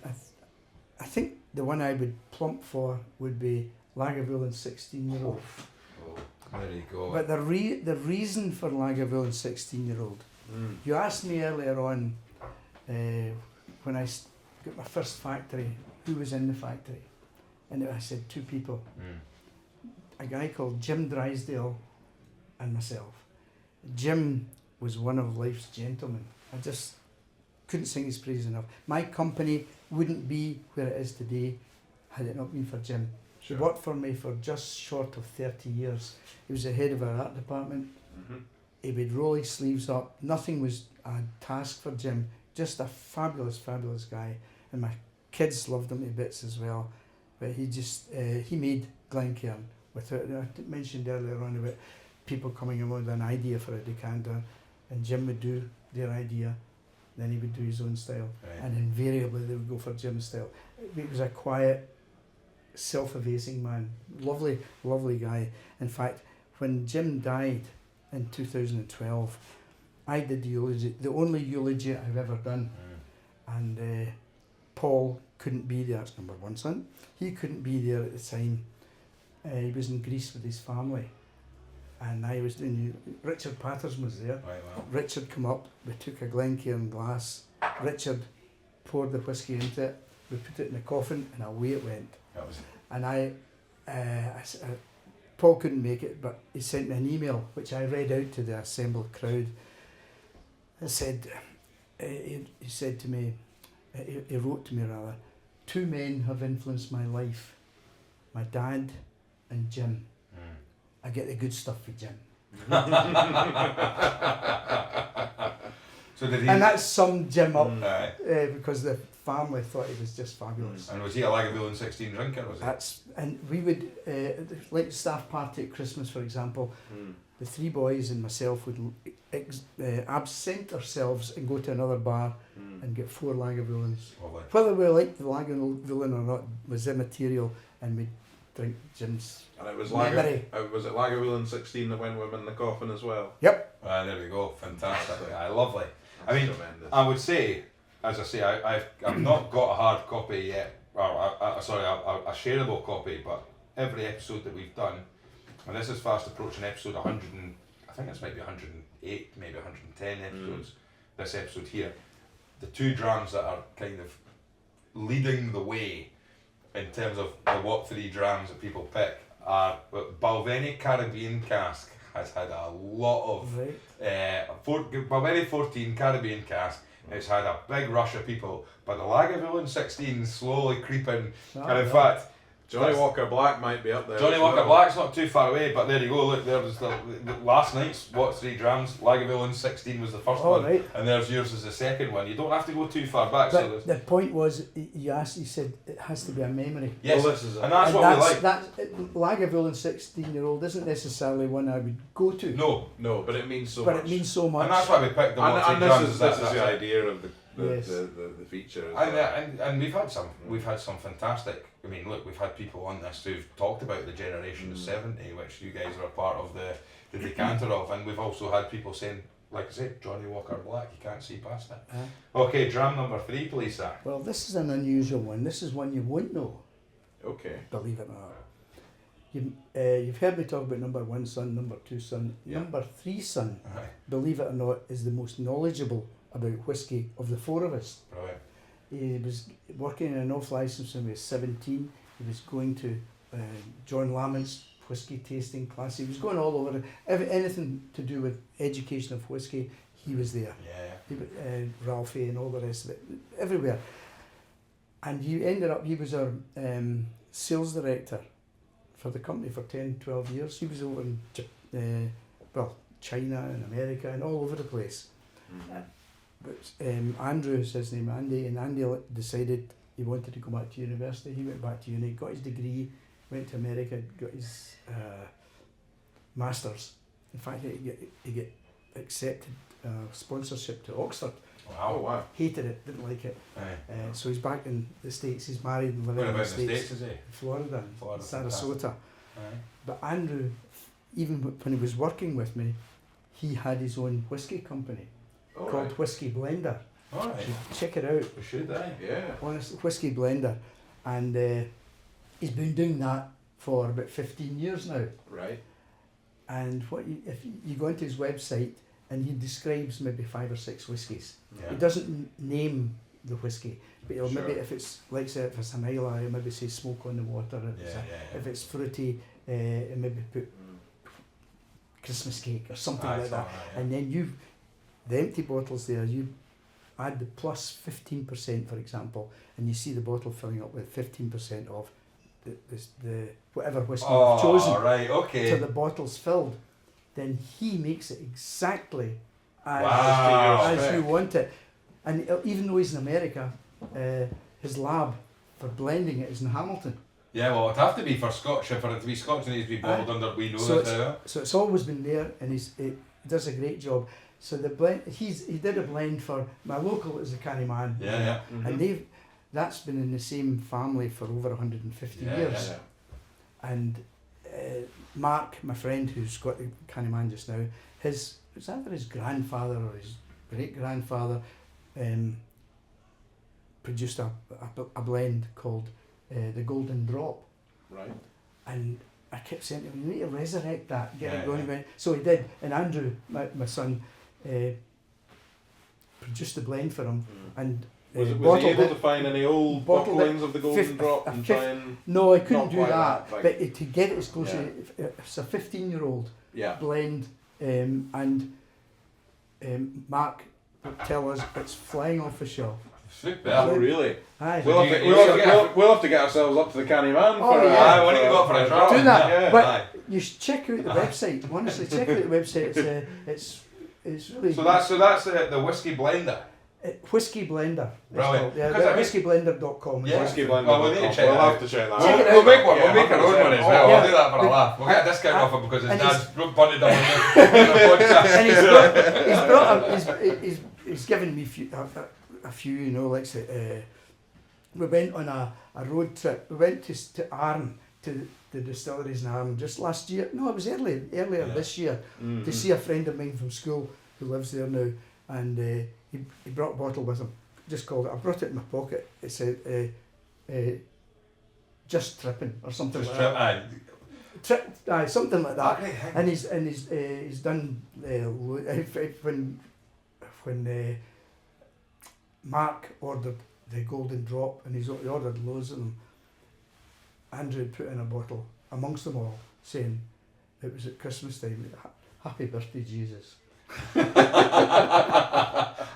I think the one I would plump for would be Lagavulin 16-year-old. There you go. But the reason for Lagavulin 16-year-old, you asked me earlier on when I got my first factory, who was in the factory, and I said two people, a guy called Jim Drysdale and myself. Jim was one of life's gentlemen. I just couldn't sing his praise enough. My company wouldn't be where it is today had it not been for Jim. He worked for me for just short of 30 years. He was the head of our art department. He would roll his sleeves up. Nothing was a task for Jim. Just a fabulous, fabulous guy. And my kids loved him to bits as well. But he just, he made Glencairn without, I mentioned earlier on about people coming in with an idea for a decanter, and Jim would do their idea, then he would do his own style. Right. And invariably they would go for Jim's style. He was a quiet, self-effacing man. Lovely, lovely guy. In fact, when Jim died in 2012, I did the eulogy, the only eulogy I've ever done. And Paul couldn't be there, that's number one son. He couldn't be there at the time. He was in Greece with his family. And I was doing, Richard Patterson was there. Right, well. Richard come up, we took a Glencairn glass. Richard poured the whiskey into it, we put it in the coffin, and away it went. That was And Paul couldn't make it, but he sent me an email, which I read out to the assembled crowd. It said, he said to me, he wrote to me rather, 2 men have influenced my life, my dad and Jim. I get the good stuff for Jim. So did he? And that summed Jim up because because the family thought he was just fabulous. And was he a Lagavulin 16 drinker? Was he? And we would, like staff party at Christmas, for example, the 3 boys and myself would absent ourselves and go to another bar and get 4 Lagavulins. Lovely. Whether we liked the Lagavulin or not was immaterial, and we'd drink Jim's. And it was memory. was it Lagavulin 16 that went with him in the coffin as well? Yep. There we go. Fantastic. Lovely. That's I mean, tremendous. I would say, as I say, I've not got a hard copy yet, or a shareable copy, but every episode that we've done, and this is fast approaching episode 100, I think this might be 108, maybe 110 episodes, this episode here, the 2 drams that are kind of leading the way in terms of what 3 drams that people pick are, Balvenie Caribbean Cask has had a lot of, Balvenie 14 Caribbean Cask, it's had a big rush of people, but the Lagavulin 16 slowly creeping, and in fact, Johnny Walker Black might be up there. Johnny Walker Black's not too far away, but there you go, look, there's the last night's 3 drams, Lagavulin 16 was the first one, right. and there's yours as the second one. You don't have to go too far back. But the point was, you said it has to be a memory. Yes, well, this is and that's what we like. Lagavulin 16-year-old isn't necessarily one I would go to. No, but it means so but much. it means so much. And that's why we picked the and drams. this is the idea of the feature. And we've had some fantastic. I mean, look, we've had people on this who've talked about the generation of 70, which you guys are a part of the decanter of, and we've also had people saying, like I said, Johnny Walker Black, you can't see past it. Okay, dram number 3, please, sir. Well, this is an unusual one. This is one you won't know. Okay. Believe it or not. You've heard me talk about number 1 son, number 2 son. Yeah. Number 3 son, Right. believe it or not, is the most knowledgeable about whiskey of the 4 of us. Right. He was working in an off licence when he was 17. He was going to John Lamont's whiskey tasting class. He was going all over. Anything to do with education of whiskey, he was there. Yeah. Ralphie and all the rest of it, everywhere. And he ended up, he was our sales director for the company for 10, 12 years. He was over in China and America and all over the place. But Andrew is his name, Andy, and Andy decided he wanted to go back to university. He went back to uni, got his degree, went to America, got his master's. In fact, he got accepted sponsorship to Oxford. Wow. Oh, wow. Hated it, didn't like it. So he's back in the States. He's married and living Where in the about in the States. States, is he? Florida, Sarasota. Aye. But Andrew, even when he was working with me, he had his own whiskey company called Whisky Blender. Alright. Check it out. We should, aye. Yeah. Honestly, Whisky Blender. And he's been doing that for about 15 years now. Right. And if you go into his website, and he describes maybe 5 or 6 whiskies. Yeah. He doesn't name the whiskey, but he'll Sure. maybe, if it's, like say, if it's an Islay, he'll maybe say smoke on the water. If it's fruity, he'll maybe put Christmas cake or something like that. And then the empty bottles there, you add the plus 15%, for example, and you see the bottle filling up with 15% of the whatever whiskey you've chosen. Right, okay. Till the bottle's filled. then he makes it exactly Wow. as you want it. And even though he's in America, his lab for blending it is in Hamilton. Yeah, well, it'd have to be for Scotch. For it to be Scotch, it needs to be bottled under. We know that. So it's always been there, and he does a great job. So the blend, he did a blend for my local is the Cannyman. Yeah. Mm-hmm. And that's been in the same family for over 150 years. Yeah. And Mark, my friend who's got the Cannyman just now, it's either his grandfather or his great grandfather produced a blend called the Golden Drop. Right. And I kept saying to him, you need to resurrect that, get it Yeah, going yeah. again. So he did, and Andrew, my son, produced the blend for him, and Was he bottled able it. to find any old Bottled bottlings of the Golden Drop and try and... No, I couldn't Not do quite that. that, But to get it as close Yeah. it's a 15-year-old Yeah. blend, and Mark would tell us it's flying off the shelf. Super. Oh, really? Aye. We'll have to get ourselves up to the Cannyman Oh, for yeah. When you go for a draw. Do that, Yeah. but you should check out the website. Honestly, check out the website. It's really So that's the whiskey blender. Whiskey Blender. It's Brilliant. called. Yeah, Because I mean- whiskyblender.com. Yeah. Whiskey Blender. Well, we need to check We'll that have out. to check that Check out. it out. We'll make one. Yeah, We'll make our own one as well. Yeah. We'll do that for a laugh. We'll get a discount off it because his and dad's punted him on the podcast. And he's given me a few, you know, like say, we went on a road trip. We went to Arn, to the distilleries in Arn just last year. No, it was earlier Yeah. this year, to see a friend of mine from school who lives there now, and he brought a bottle with him. Just called it. I brought it in my pocket. It said, "Just tripping" or something Just like that. trip. Something like that. Okay. And he's done when Mark ordered the Golden Drop, and he ordered loads of them. Andrew put in a bottle amongst them all, saying it was at Christmas time. Happy birthday, Jesus! I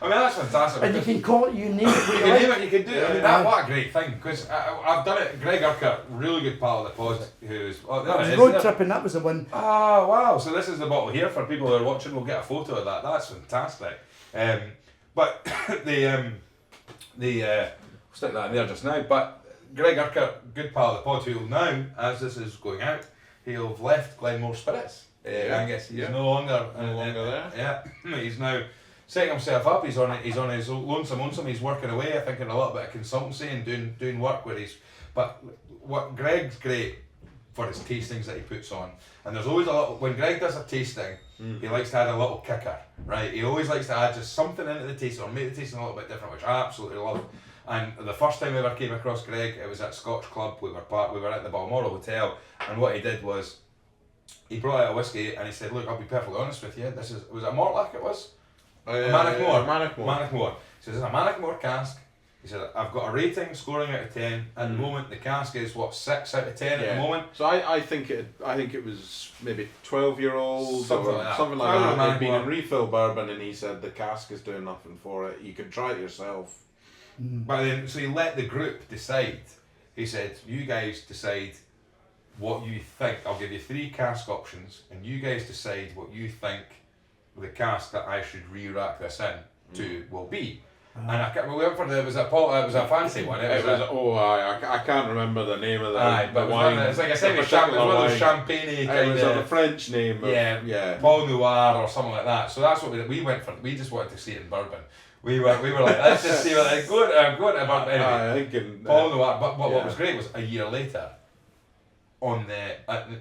mean, that's fantastic. And you because can call it, you name it. you can name it, you can do it. I mean, what a great thing, because I've done it. Greg Urquhart, really good pal of the pod, who's... Oh, That was there it is road there. tripping. That was the one. Ah, wow. So this is the bottle here for people who are watching. We'll get a photo of that. That's fantastic. But we'll stick that in there just now. But Greg Urquhart, good pal of the pod, who will now, as this is going out, he'll have left Glenmore Spirits. Angus, he's no longer there. Yeah, he's now setting himself up. He's on his lonesome. He's working away. I think in a little bit of consultancy and doing work where he's. But what Greg's great for his tastings that he puts on, and there's always a little. When Greg does a tasting, he likes to add a little kicker, right? He always likes to add just something into the tasting or make the tasting a little bit different, which I absolutely love. And the first time I ever came across Greg, it was at Scotch Club. We were at the Balmoral Hotel, and what he did was, he brought out a whiskey and he said, "Look, I'll be perfectly honest with you. Was it a Mortlack? It was Manickmore. He says, "It's a Manickmore cask." He said, "I've got a rating, scoring out of 10. At the moment, the cask is 6 out of 10 at the moment." So I think it was maybe 12-year-old Something or like that. something like that. They'd been Manickmore. in refill bourbon, and he said the cask is doing nothing for it. You could try it yourself. But then, so he let the group decide. He said, "You guys decide what you think. I'll give you 3 cask options, and you guys decide what you think the cask that I should re-rack this in to will be." And we went for it was a fancy one. I can't remember the name of the wine. It's like I said, it's one of those champagne kind It was a French name. Paul Noir or something like that. So that's what we went for. We just wanted to see it in bourbon. We were like, let's just see what it's good. Good about anyway. Paul Noir. But what was great was a year later,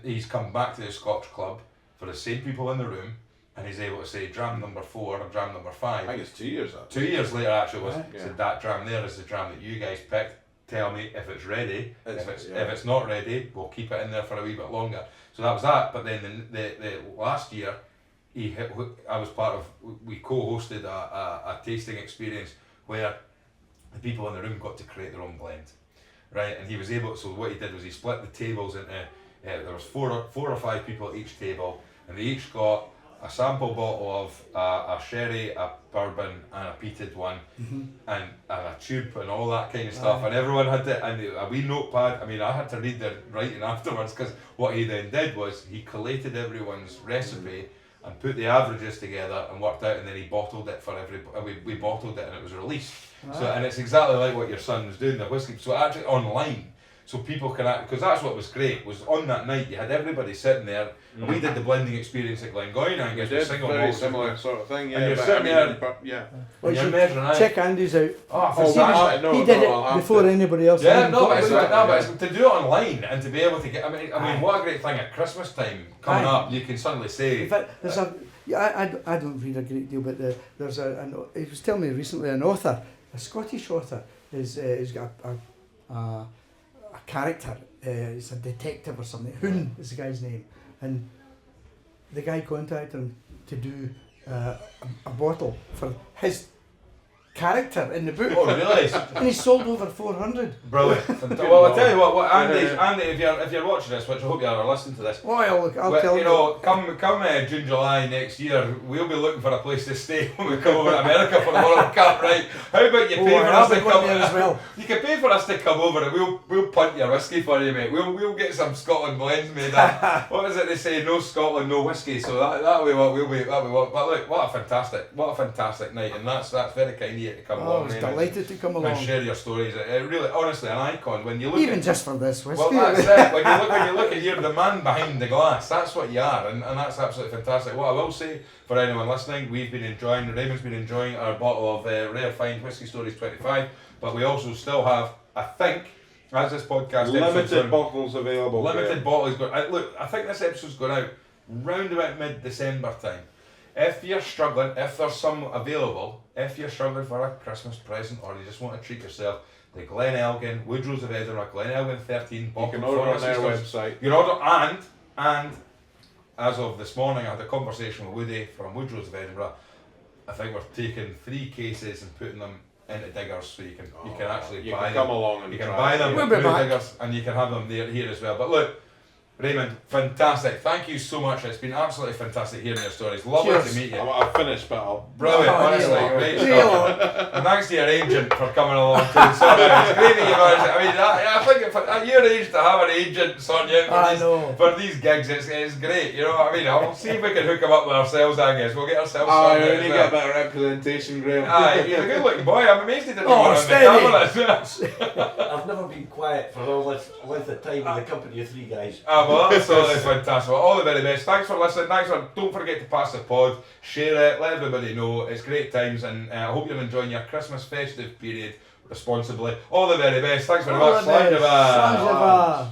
he's come back to the Scotch Club for the same people in the room, and he's able to say dram number 4 or dram number 5. I think it's 2 years. 2 years later, actually, was Right. said that dram there is the dram that you guys picked. Tell me if it's ready. If it's yeah. not ready, we'll keep it in there for a wee bit longer. So that was that. But then the last year, I was part of. We co-hosted a tasting experience where the people in the room got to create their own blend, right? And he was able. So what he did was he split the tables into. There was four or 5 people at each table, and they each got a sample bottle of a sherry, a bourbon, and a peated one, and a tube and all that kind of stuff. And everyone had to, and a wee notepad. I mean, I had to read the writing afterwards, because what he then did was he collated everyone's recipe and put the averages together and worked out, and then he bottled it for everybody. We bottled it and it was released. Right. So, and it's exactly like what your son was doing, the whiskey. So actually online, so people can, because that's what was great, was on that night you had everybody sitting there, and we did the blending experience at Glencairn, Angus, with single very malt. similar sort of thing, yeah. And you're but sitting there, yeah. Well, you're you measuring out. check Andy's out. Oh, Oh, fantastic. no, He did no, I'll it have before to. anybody else. Yeah, even no, thought but it's, about it. no, but it's, to do it online and to be able to get, I mean, what a great thing at Christmas time coming Aye. up, you can suddenly say, In fact, there's I don't read a great deal, but there's he was telling me recently, an author, a Scottish author, he's got a character, he's a detective or something, Hoon is the guy's name, and the guy contacted him to do a bottle for his character in the book. oh really? And he sold over 400. Brilliant. Well, I'll tell you what Andy, if you're watching this, which I hope you are, or listening to this, Oh, I'll tell you you. know, come June, July next year, we'll be looking for a place to stay when we come over to America for the World Cup, right? How about you pay for us to come there as well. You can pay for us to come over and we'll punt your whiskey for you, mate. We'll get some Scotland blends made up. What is it they say? No Scotland, no whiskey. So that way what we'll be. But look, what a fantastic night, and that's very kind of you to come Oh, I along. was Raymond, delighted to come and along. share your stories. It really, honestly, an icon. When you look Even at, just for this whiskey. well, that's it. When you look at you're the man behind the glass. That's what you are, and that's absolutely fantastic. What I will say for anyone listening, Raymond's been enjoying our bottle of Rare Find Whisky Stories 25, but we also still have, I think, as this podcast Limited bottles available. limited bottles going. Look, I think this episode's going out round about mid-December time. If you're struggling, if there's some available, if you're struggling for a Christmas present or you just want to treat yourself, the Glen Elgin, Woodrose of Edinburgh, Glen Elgin 13 You bottle can order on their Stores. website. You can order, and as of this morning, I had a conversation with Woody from Woodrose of Edinburgh. I think we're taking 3 cases and putting them into diggers, so you can actually You buy can them. come along and You can try buy it. them We'll through be back. diggers, and you can have them there here as well. But look, Raymond, fantastic. Thank you so much. It's been absolutely fantastic hearing your stories. Lovely Cheers. to meet you. I've finished, but I'll. Brilliant, Oh, honestly, yeah. great Yeah. stuff. And thanks to your agent for coming along too. Sorry, it's great that you managed. I mean, I think at your age to have an agent sorting you I out know. for these gigs, it's great. You know what I mean? I'll see if we can hook them up with ourselves, Angus. We'll get ourselves I sorted out only as get well. a bit of representation, Graeme. Aye, you're a good looking boy. I'm amazed he didn't Oh, want to steady. the cameras. I've never been quiet for all this length of time in the company of 3 guys. Well, absolutely fantastic. Well, all the very best. Thanks for listening. Don't forget to pass the pod, share it, let everybody know. It's great times, and I hope you're enjoying your Christmas festive period responsibly. All the very best. Thanks very much. All the best. Slán de bheith. Slán de bheith.